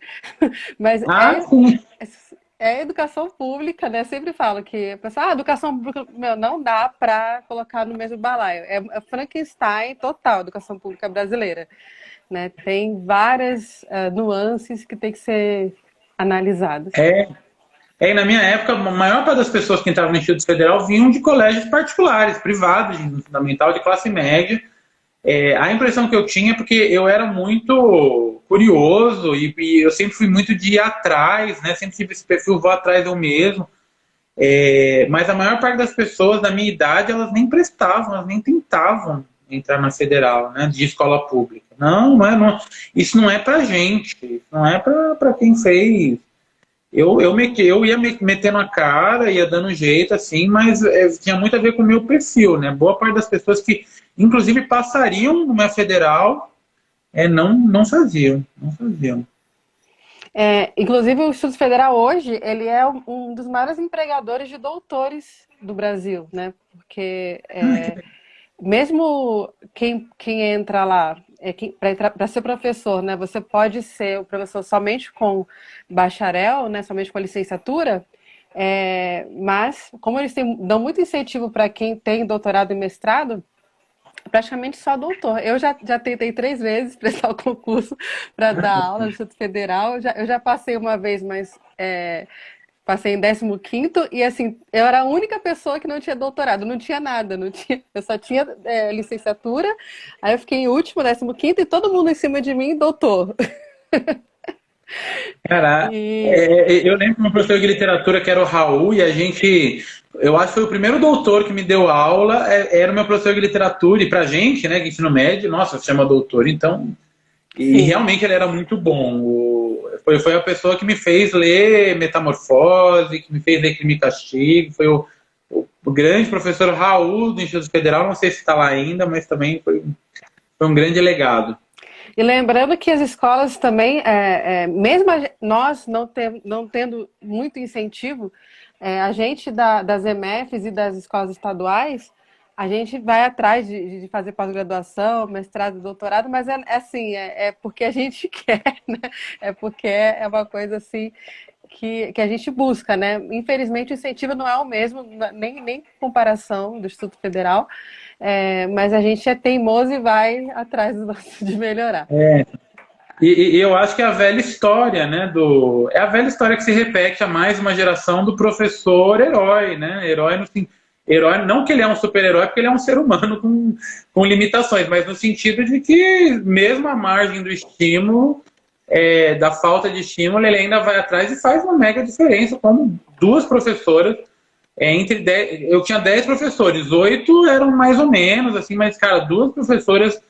Mas Sim. é educação pública, né? Sempre falo que a pessoa, educação pública, não dá para colocar no mesmo balaio. É Frankenstein total, educação pública brasileira, né? Tem várias nuances que tem que ser analisadas. E na minha época, a maior parte das pessoas que entravam no Instituto Federal vinham de colégios particulares, privados, de ensino fundamental, de classe média. A impressão que eu tinha, porque eu era muito curioso e eu sempre fui muito de ir atrás, né? Sempre tive esse perfil, vou atrás eu mesmo. Mas a maior parte das pessoas da minha idade, elas nem prestavam, elas nem tentavam entrar na Federal, né? De escola pública. Não, isso não é pra gente, isso não é pra quem fez. Eu ia metendo a cara, ia dando jeito, assim, mas tinha muito a ver com o meu perfil, né? Boa parte das pessoas que, inclusive, passariam numa federal, não faziam. Inclusive, o Instituto Federal hoje, ele é um dos maiores empregadores de doutores do Brasil, né? Porque mesmo quem entra lá, para ser professor, né? Você pode ser o professor somente com bacharel, né? Somente com licenciatura, mas como eles dão muito incentivo para quem tem doutorado e mestrado, praticamente só doutor. Eu já tentei 3 vezes prestar o concurso para dar aula no Instituto Federal. Eu já passei uma vez, mas passei em 15º, e assim, eu era a única pessoa que não tinha doutorado, não tinha nada, eu só tinha licenciatura, aí eu fiquei em último, 15º, e todo mundo em cima de mim, doutor. Cara, eu lembro que meu professor de literatura, que era o Raul, e eu acho que foi o primeiro doutor que me deu aula, era o meu professor de literatura, e pra gente, né, que ensino médio, nossa, se chama doutor, então, e realmente ele era muito bom. Foi a pessoa que me fez ler Metamorfose, que me fez ler Crime e Castigo, foi o grande professor Raul do Instituto Federal, não sei se está lá ainda, mas também foi um grande legado. E lembrando que as escolas também, mesmo nós não tendo muito incentivo, a gente das EMFs e das escolas estaduais, a gente vai atrás de fazer pós-graduação, mestrado, doutorado, mas é porque a gente quer, né? É porque é uma coisa assim que a gente busca, né? Infelizmente o incentivo não é o mesmo, nem comparação do Instituto Federal, mas a gente é teimoso e vai atrás de melhorar. E eu acho que é a velha história, né? É a velha história que se repete a mais uma geração do professor herói, né? Herói, não que ele é um super-herói, porque ele é um ser humano com limitações, mas no sentido de que, mesmo à margem do estímulo, da falta de estímulo, ele ainda vai atrás e faz uma mega diferença, como 2 professoras. Eu tinha 10 professores, 8 eram mais ou menos, assim, mas, cara, 2 professoras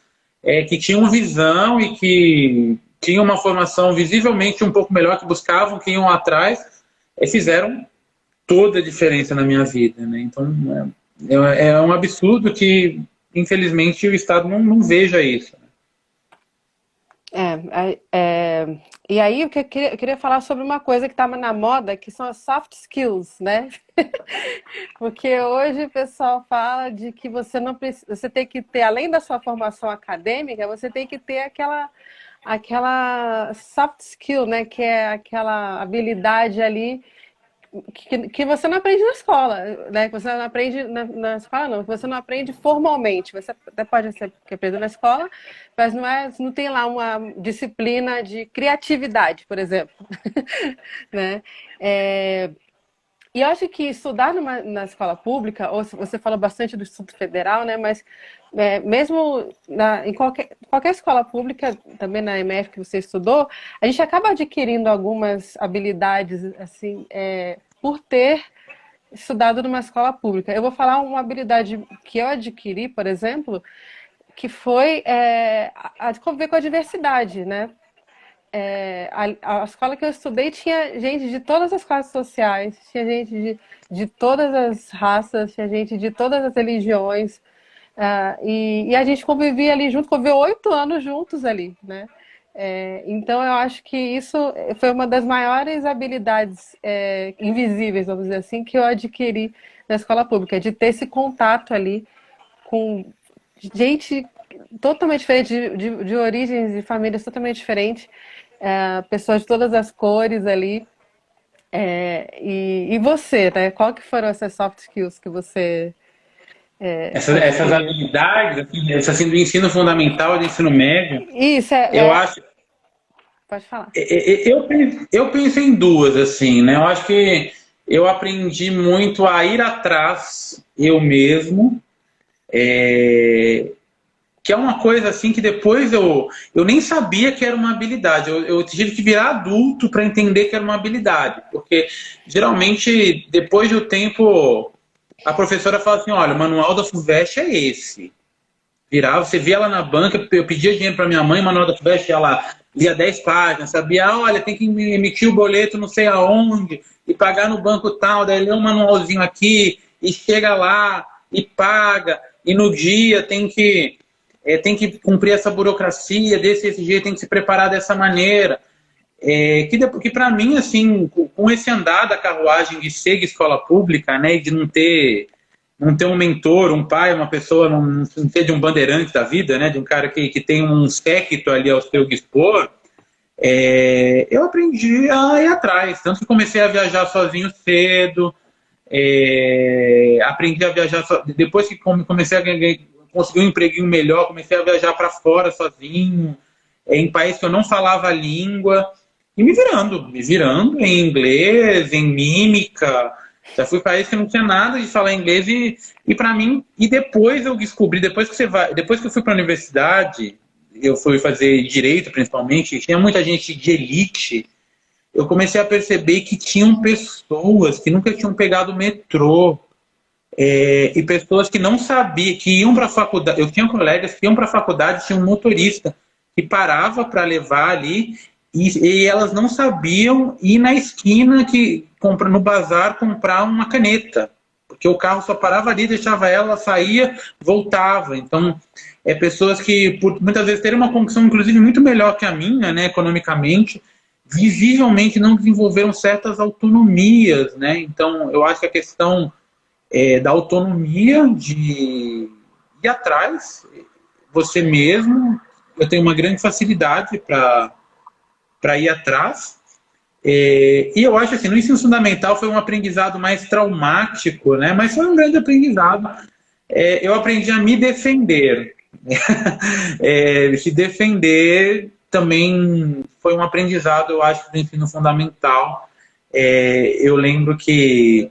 que tinham visão e que tinham uma formação visivelmente um pouco melhor, que buscavam, que iam atrás, fizeram toda a diferença na minha vida, né? Então, é um absurdo que, infelizmente, o Estado não veja isso. E aí, eu queria falar sobre uma coisa que está na moda, que são as soft skills, né? Porque hoje o pessoal fala de que você não precisa, você tem que ter, além da sua formação acadêmica, você tem que ter aquela soft skill, né? Que é aquela habilidade ali que você não aprende na escola, né? Que você não aprende na escola, não, que você não aprende formalmente. Você até pode ser que aprenda na escola, mas não tem lá uma disciplina de criatividade, por exemplo, né? É, e eu acho que estudar na escola pública, ou você fala bastante do Instituto Federal, né? Mas mesmo em qualquer escola pública, também na EMF que você estudou, a gente acaba adquirindo algumas habilidades, assim, por ter estudado numa escola pública. Eu vou falar uma habilidade que eu adquiri, por exemplo, que foi a de conviver com a diversidade, né? A escola que eu estudei tinha gente de todas as classes sociais, tinha gente de todas as raças, tinha gente de todas as religiões, e a gente convivia ali junto, conviveu 8 anos juntos ali, né? Então eu acho que isso foi uma das maiores habilidades invisíveis, vamos dizer assim, que eu adquiri na escola pública, de ter esse contato ali com gente totalmente diferente, de origens e famílias totalmente diferentes, pessoas de todas as cores ali. E você, né? Qual que foram essas soft skills que você Essas adquiriu? habilidades, assim, do ensino fundamental, do ensino médio, Isso, eu acho, pode falar. eu penso em duas, assim, né? Eu acho que eu aprendi muito a ir atrás eu mesmo, que é uma coisa assim que depois eu nem sabia que era uma habilidade. Eu tive que virar adulto para entender que era uma habilidade, porque geralmente depois do tempo a professora fala assim, olha, o manual da FUVEST é esse. Virava, você via lá na banca, eu pedia dinheiro para minha mãe, o manual da FUVEST, ela lia 10 páginas, sabia, olha, tem que emitir o boleto não sei aonde, e pagar no banco tal, daí lê um manualzinho aqui, e chega lá, e paga, e no dia tem que cumprir essa burocracia, desse jeito, tem que se preparar dessa maneira. Que para mim, assim, com esse andar da carruagem de ser escola pública, né, e de não ter um mentor, um pai, uma pessoa, não ser de um bandeirante da vida, né, de um cara que tem um séquito ali ao seu dispor, eu aprendi a ir atrás. Tanto que comecei a viajar sozinho cedo, aprendi a viajar depois que comecei a conseguir um empreguinho melhor, comecei a viajar para fora sozinho, em países que eu não falava a língua, e me virando em inglês, em mímica. Já fui para países que não tinha nada de falar inglês e para mim, e depois eu descobri, depois que eu fui para a universidade, eu fui fazer direito principalmente, tinha muita gente de elite, eu comecei a perceber que tinham pessoas que nunca tinham pegado o metrô, e pessoas que não sabiam, que iam para a faculdade. Eu tinha colegas que iam para a faculdade, tinha um motorista que parava para levar ali e elas não sabiam ir na esquina no bazar comprar uma caneta, porque o carro só parava ali, deixava ela, saía, voltava. Então, pessoas que por muitas vezes terem uma condição inclusive muito melhor que a minha, né, economicamente, visivelmente não desenvolveram certas autonomias, né? Então, eu acho que a questão da autonomia de ir atrás, você mesmo. Eu tenho uma grande facilidade para ir atrás. E eu acho assim, no ensino fundamental foi um aprendizado mais traumático, né? Mas foi um grande aprendizado. Eu aprendi a me defender. Se defender também foi um aprendizado, eu acho, do ensino fundamental. Eu lembro que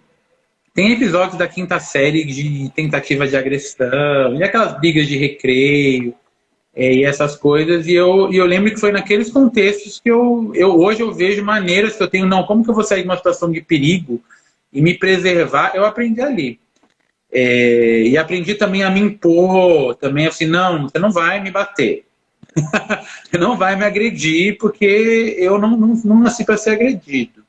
tem episódios da quinta série de tentativa de agressão, e aquelas brigas de recreio, e essas coisas, e eu lembro que foi naqueles contextos que hoje eu vejo maneiras que eu tenho, não, como que eu vou sair de uma situação de perigo e me preservar, eu aprendi ali. E aprendi também a me impor, também assim, não, você não vai me bater, você não vai me agredir, porque eu não nasci para ser agredido.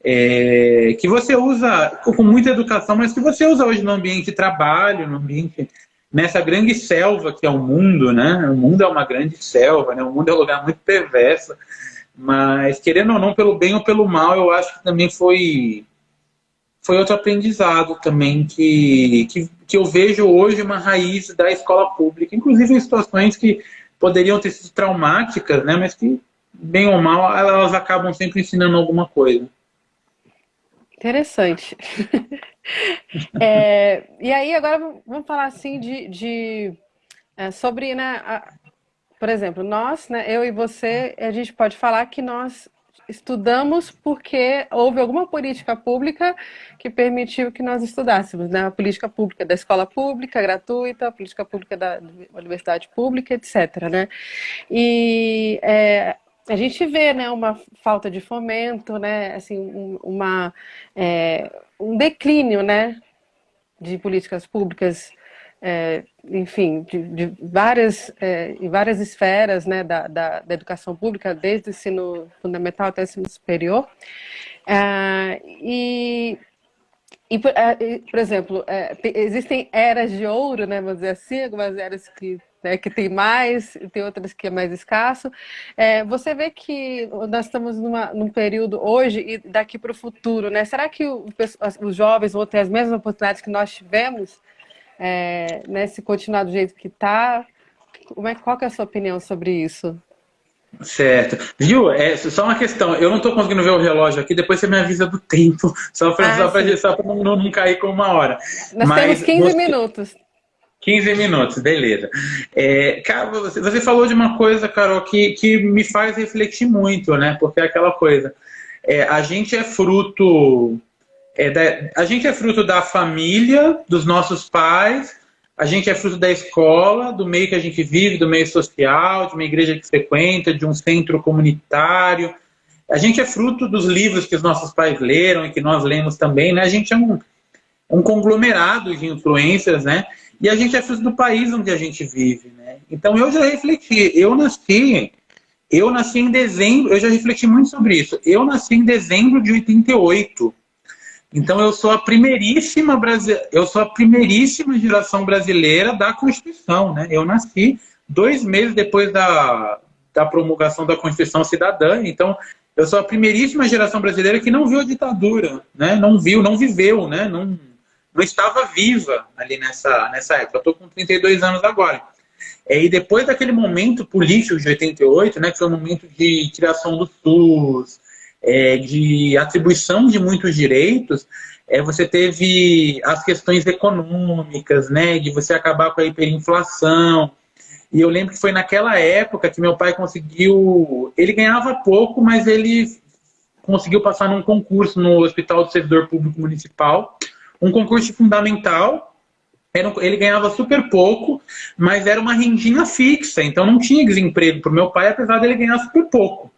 Que você usa com muita educação, mas que você usa hoje no ambiente de trabalho, no ambiente, nessa grande selva que é o mundo, né? O mundo é uma grande selva, né? O mundo é um lugar muito perverso, Mas, querendo ou não, pelo bem ou pelo mal, eu acho que também foi outro aprendizado também que eu vejo hoje uma raiz da escola pública, inclusive em situações que poderiam ter sido traumáticas, né, mas que, bem ou mal, elas acabam sempre ensinando alguma coisa. Interessante. E aí, agora vamos falar assim sobre, né, por exemplo, nós, né, eu e você, a gente pode falar que nós estudamos porque houve alguma política pública que permitiu que nós estudássemos, né? A política pública da escola pública gratuita, a política pública da universidade pública, etc., né? E a gente vê, né, uma falta de fomento, né, assim, um declínio, né, de políticas públicas, enfim, de várias, em várias esferas, né, da educação pública, desde o ensino fundamental até o ensino superior. E, por exemplo, existem eras de ouro, né, vamos dizer assim, algumas eras que tem mais, tem outras que é mais escasso. Você vê que nós estamos num período hoje e daqui para o futuro, né? Será que os jovens vão ter as mesmas oportunidades que nós tivemos, né, se continuar do jeito que está? Qual que é a sua opinião sobre isso? Certo. Viu? É só uma questão. Eu não estou conseguindo ver o relógio aqui, depois você me avisa do tempo, só para Ah, sim. não cair com uma hora. Nós temos Mas 15 minutos. 15 minutos, beleza. Cara, você falou de uma coisa, Carol, que me faz refletir muito, né? Porque é aquela coisa. A gente é fruto. A gente é fruto da família, dos nossos pais, a gente é fruto da escola, do meio que a gente vive, do meio social, de uma igreja que frequenta, de um centro comunitário. A gente é fruto dos livros que os nossos pais leram e que nós lemos também, né? A gente é um conglomerado de influências, né? E a gente é fruto do país onde a gente vive, né? Então eu já refleti, eu nasci em dezembro, eu já refleti muito sobre isso. Eu nasci em dezembro de 88. Então eu sou a primeiríssima geração brasileira da Constituição, né? Eu nasci 2 meses depois da promulgação da Constituição Cidadã, então eu sou a primeiríssima geração brasileira que não viu a ditadura, né? Não viveu, né? Não estava viva ali nessa época. Eu estou com 32 anos agora. E depois daquele momento político de 88, né, que foi o momento de criação do SUS, de atribuição de muitos direitos, você teve as questões econômicas, né, de você acabar com a hiperinflação. E eu lembro que foi naquela época que meu pai conseguiu... Ele ganhava pouco, mas ele conseguiu passar num concurso no Hospital do Servidor Público Municipal, um concurso fundamental. Ele ganhava super pouco, mas era uma rendinha fixa, então não tinha desemprego para o meu pai, apesar dele ganhar super pouco.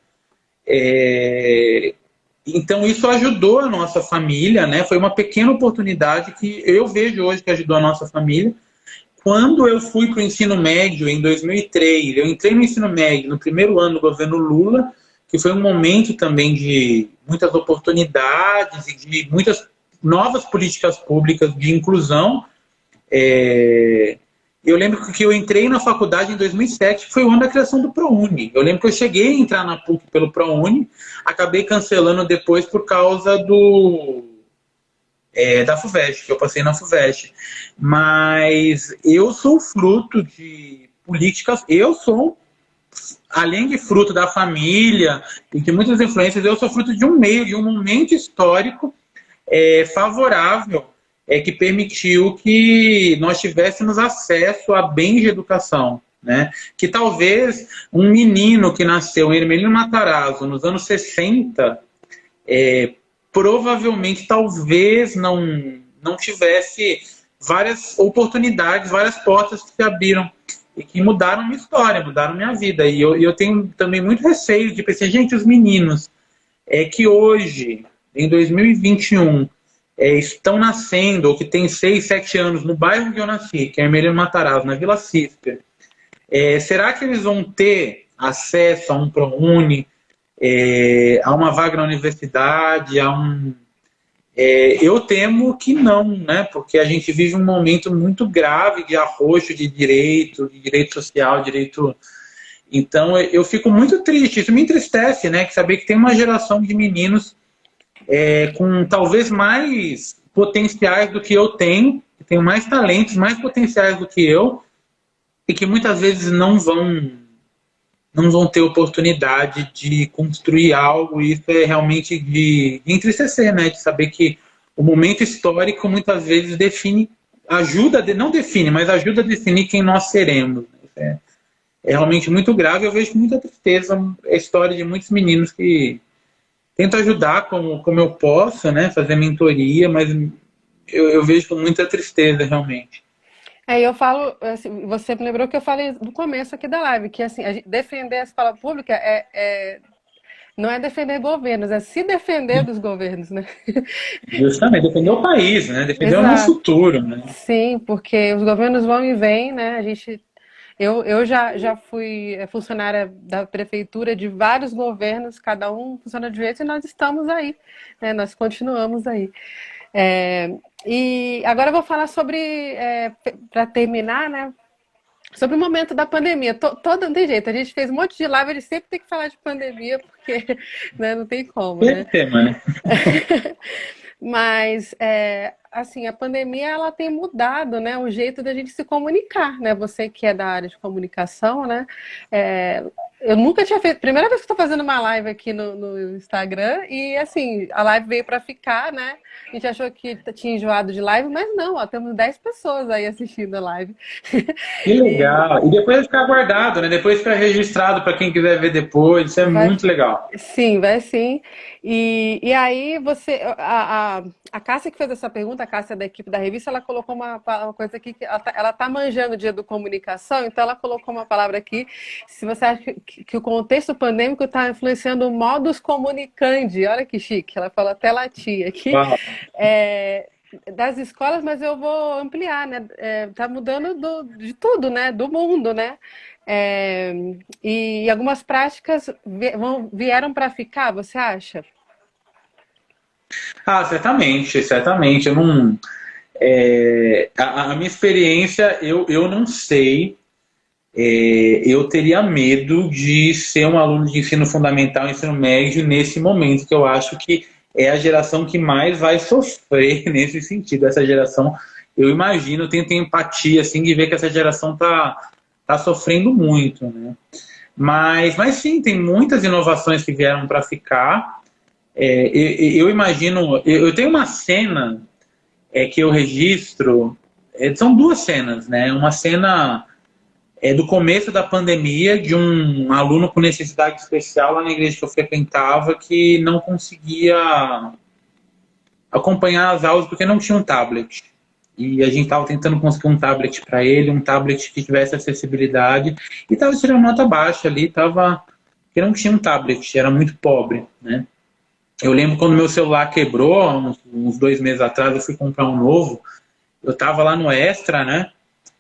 Então isso ajudou a nossa família, né? Foi uma pequena oportunidade que eu vejo hoje que ajudou a nossa família. Quando eu fui para o ensino médio, em 2003, eu entrei no ensino médio no primeiro ano do governo Lula, que foi um momento também de muitas oportunidades e de muitas novas políticas públicas de inclusão. Eu lembro que eu entrei na faculdade em 2007, que foi o ano da criação do ProUni. Eu lembro que eu cheguei a entrar na PUC pelo ProUni, acabei cancelando depois por causa da FUVEST, que eu passei na FUVEST. Mas eu sou fruto de políticas, além de fruto da família e de muitas influências, eu sou fruto de um meio, de um momento histórico favorável, que permitiu que nós tivéssemos acesso a bens de educação, né? Que talvez um menino que nasceu em Hermelino Matarazzo nos anos 60, provavelmente, talvez não tivesse várias oportunidades, várias portas que se abriram e que mudaram minha história, mudaram minha vida. E eu tenho também muito receio de pensar, gente, os meninos que hoje, em 2021, estão nascendo, ou que têm 6, 7 anos, no bairro que eu nasci, que é Hermelino Matarazzo, na Vila Cisper, será que eles vão ter acesso a um ProUni, a uma vaga na universidade, eu temo que não, né? Porque a gente vive um momento muito grave de arroxo de direito social, direito... Então eu fico muito triste, isso me entristece, né? Que saber que tem uma geração de meninos com talvez mais potenciais do que eu tenho, que tenham mais talentos, mais potenciais do que eu, e que muitas vezes não vão ter oportunidade de construir algo, e isso é realmente de entristecer, né? De saber que o momento histórico muitas vezes define, não define, mas ajuda a definir quem nós seremos. É realmente muito grave, eu vejo com muita tristeza a história de muitos meninos que tento ajudar como eu posso, né? Fazer mentoria, mas eu vejo com muita tristeza, realmente. Eu falo, assim, você me lembrou que eu falei no começo aqui da live, que assim, defender a escola pública não é defender governos, é se defender dos governos, né? Justamente, defender o país, né? Defender o nosso Exato. futuro, né? Sim, porque os governos vão e vêm, né? Eu já fui funcionária da prefeitura de vários governos, cada um funciona de um jeito, e nós estamos aí, né? Nós continuamos aí. É, e agora eu vou falar sobre, para terminar, né? Sobre o momento da pandemia. Todo, não tem jeito, a gente fez um monte de live, ele sempre tem que falar de pandemia, porque né, não tem como, né? Esse tema, né? Mas, assim, a pandemia ela tem mudado, né, o jeito da gente se comunicar, né? Você que é da área de comunicação, né? É, eu nunca tinha feito. Primeira vez que estou fazendo uma live aqui no Instagram e, assim, a live veio para ficar, né? A gente achou que tinha enjoado de live, mas não, ó, temos 10 pessoas aí assistindo a live. Que E legal. E depois vai ficar guardado, né? Depois fica registrado para quem quiser ver depois. Isso é vai, muito legal. sim, vai sim. E aí a Cássia que fez essa pergunta, a Cássia da equipe da revista, ela colocou uma coisa aqui que ela tá manjando o dia do comunicação, então ela colocou uma palavra aqui. Se você acha que o contexto pandêmico está influenciando o modus comunicandi, olha que chique, ela falou até latim aqui. Uau. É, das escolas, mas eu vou ampliar, né? Tá mudando de tudo, né? Do mundo, né? É, e algumas práticas vieram para ficar, você acha? Ah, certamente, certamente. Eu não, a minha experiência, eu não sei. Eu teria medo de ser um aluno de ensino fundamental, ensino médio, nesse momento, que eu acho que é a geração que mais vai sofrer nesse sentido. Essa geração, eu imagino, eu tenho empatia assim, de ver que essa geração tá sofrendo muito, né? Mas sim, tem muitas inovações que vieram para ficar. Eu imagino, eu tenho uma cena que eu registro, são duas cenas, né? Uma cena do começo da pandemia, de um aluno com necessidade especial lá na igreja que eu frequentava, que não conseguia acompanhar as aulas porque não tinha um tablet. E a gente estava tentando conseguir um tablet para ele, um tablet que tivesse acessibilidade, e estava tirando nota baixa ali, porque não tinha um tablet, era muito pobre, né? Eu lembro quando meu celular quebrou, uns 2 meses atrás, eu fui comprar um novo, eu estava lá no Extra, né?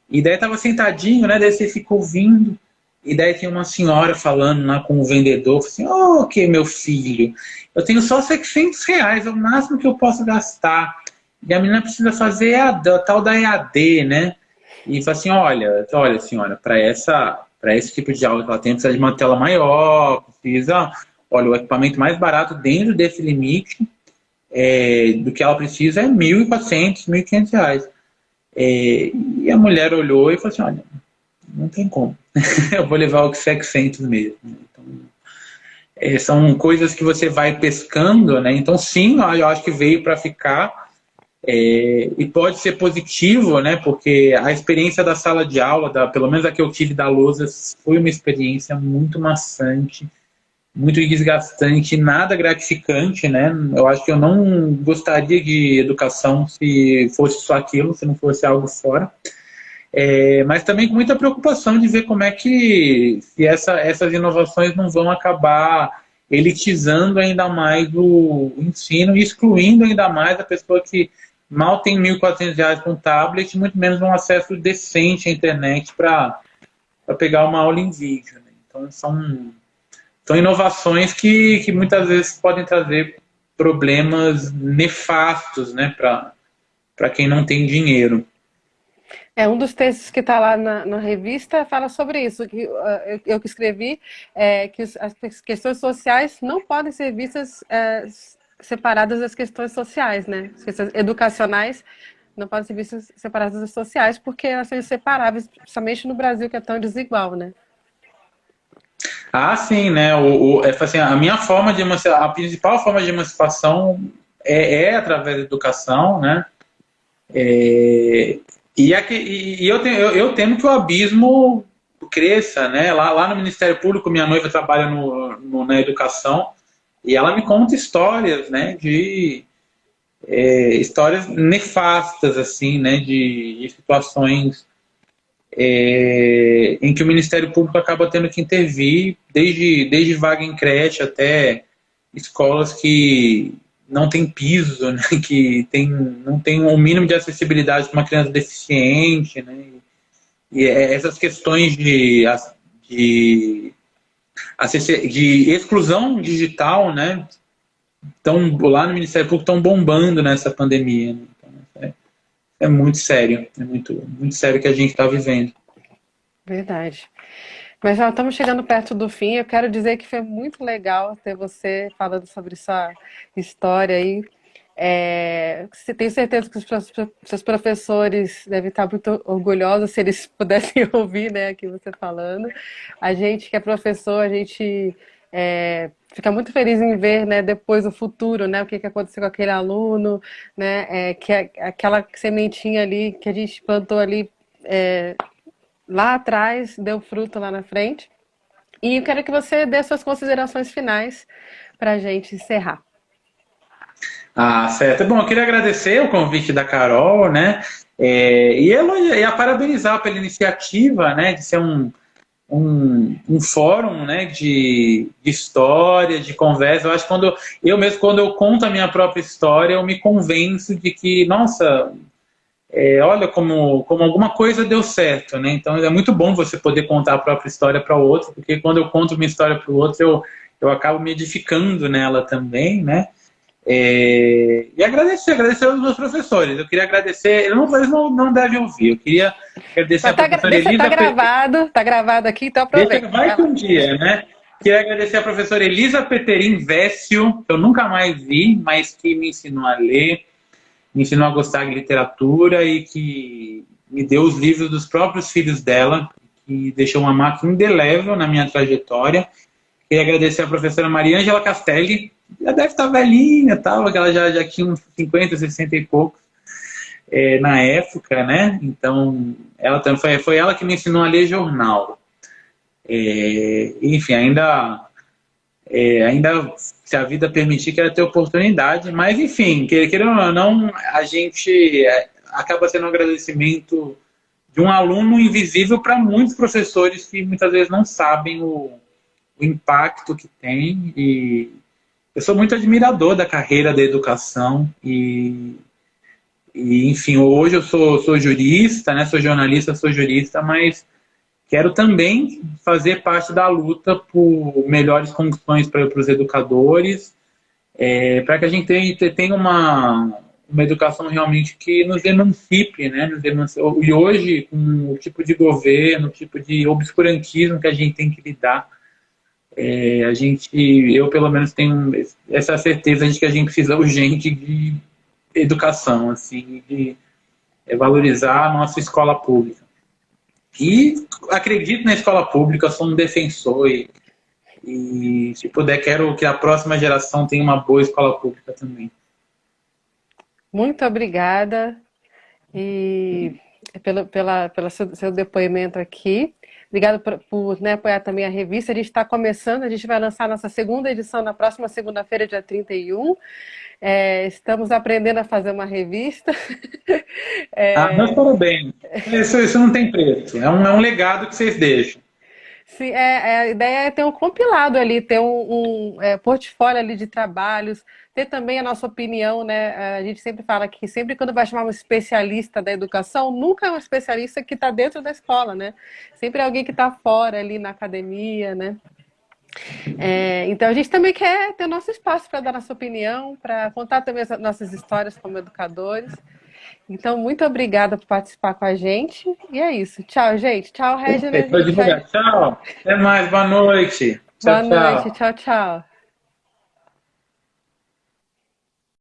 E daí tava sentadinho, né? Daí você ficou ouvindo. E daí tinha uma senhora falando lá com o vendedor, assim, ô, que meu filho, eu tenho só R$ 600, é o máximo que eu posso gastar. E a menina precisa fazer a tal da EAD, né? E fala assim, olha senhora, para esse tipo de aula que ela tem, precisa de uma tela maior, precisa, olha, o equipamento mais barato dentro desse limite do que ela precisa é R$ 1.400, R$ 1.500. E a mulher olhou e falou assim, olha, não tem como. Eu vou levar o 700 mesmo. Então, são coisas que você vai pescando, né? Então, sim, eu acho que veio para ficar. E pode ser positivo, né? Porque a experiência da sala de aula, pelo menos a que eu tive da lousa, foi uma experiência muito maçante, muito desgastante, nada gratificante, né? Eu acho que eu não gostaria de educação se fosse só aquilo, se não fosse algo fora. Mas também com muita preocupação de ver como é que se essas inovações não vão acabar elitizando ainda mais o ensino e excluindo ainda mais a pessoa que mal tem R$ 1.400 com tablet, muito menos um acesso decente à internet para pegar uma aula em vídeo, né? Então são inovações que muitas vezes podem trazer problemas nefastos, né, para quem não tem dinheiro. É um dos textos que está lá na revista fala sobre isso, que eu que escrevi, que as questões sociais não podem ser vistas separadas das questões sociais, né? As questões educacionais não podem ser vistas separadas das sociais, porque elas são inseparáveis, principalmente no Brasil, que é tão desigual, né? Ah, sim, né? Assim, a minha forma de emancipação, a principal forma de emancipação é através da educação, né? E eu temo que o abismo cresça, né? Lá no Ministério Público, minha noiva trabalha na educação e ela me conta histórias, né? De histórias nefastas, assim, né? De situações em que o Ministério Público acaba tendo que intervir, desde vaga em creche até escolas que não tem piso, né, não tem um mínimo de acessibilidade para uma criança deficiente, né, e essas questões de, de exclusão digital, né, estão lá no Ministério Público estão bombando nessa pandemia. Né? Então, é muito sério, é muito sério o que a gente está vivendo. Verdade. Mas já estamos chegando perto do fim. Eu quero dizer que foi muito legal ter você falando sobre sua história aí. Tenho certeza que seus professores devem estar muito orgulhosos se eles pudessem ouvir, né, aqui você falando. A gente que é professor, a gente fica muito feliz em ver, né, depois o futuro, né, o que aconteceu com aquele aluno, né, aquela sementinha ali que a gente plantou ali lá atrás, deu fruto lá na frente. E eu quero que você dê suas considerações finais para a gente encerrar. Ah, certo. Bom, eu queria agradecer o convite da Carol, né? E a parabenizar pela iniciativa, né? De ser um fórum, né? De história, de conversa. Eu acho que quando eu conto a minha própria história, eu me convenço de que, nossa, olha como alguma coisa deu certo, né? Então é muito bom você poder contar a própria história para o outro, porque quando eu conto minha história para o outro, eu acabo me edificando nela também, né? E agradecer aos meus professores. Eu queria agradecer, eles não devem ouvir, eu queria agradecer Mas a professora deixa, Elisa. tá gravado aqui, então Deixa, aproveita. vai Vai que lá. um dia, né? Queria agradecer a professora Elisa Peterim Vécio, que eu nunca mais vi, mas que me ensinou a ler, me ensinou a gostar de literatura e que me deu os livros dos próprios filhos dela, que deixou uma marca indelével na minha trajetória. Queria agradecer a professora Mariângela Castelli, já deve estar velhinha, tal, que ela já tinha uns 50, 60 e poucos na época, né? Então, ela também foi ela que me ensinou a ler jornal. Enfim, ainda se a vida permitir, quero ter oportunidade, mas enfim, querendo ou não, a gente acaba sendo um agradecimento de um aluno invisível para muitos professores que muitas vezes não sabem o impacto que tem. E eu sou muito admirador da carreira da educação enfim, hoje eu sou jurista, né, sou jornalista, sou jurista, mas quero também fazer parte da luta por melhores condições para os educadores, para que a gente tenha uma educação realmente que nos emancipe, né? E hoje, com o tipo de governo, o tipo de obscurantismo que a gente tem que lidar, eu pelo menos tenho essa certeza de que a gente precisa urgente de educação, assim, de valorizar a nossa escola pública. E acredito na escola pública, sou um defensor e se puder, quero que a próxima geração tenha uma boa escola pública também. Muito obrigada e pelo seu depoimento aqui. Obrigada por, né, apoiar também a revista. A gente está começando, a gente vai lançar a nossa segunda edição na próxima segunda-feira, dia 31. Estamos aprendendo a fazer uma revista. Ah, meus É, parabéns. Isso não tem preço. É um legado que vocês deixam. sim, a ideia é ter um compilado ali, ter portfólio ali de trabalhos, ter também a nossa opinião, né? A gente sempre fala que sempre quando vai chamar um especialista da educação, nunca é um especialista que está dentro da escola, né? Sempre é alguém que está fora ali na academia, né? Então a gente também quer ter nosso espaço para dar nossa opinião, para contar também as nossas histórias como educadores. Então, muito obrigada por participar com a gente. E é isso. Tchau, gente. Tchau, Regina. A Perfeito, vou gente vai. divulgar. Tchau. Até mais. Boa noite. Tchau, Boa noite. tchau. Tchau, tchau.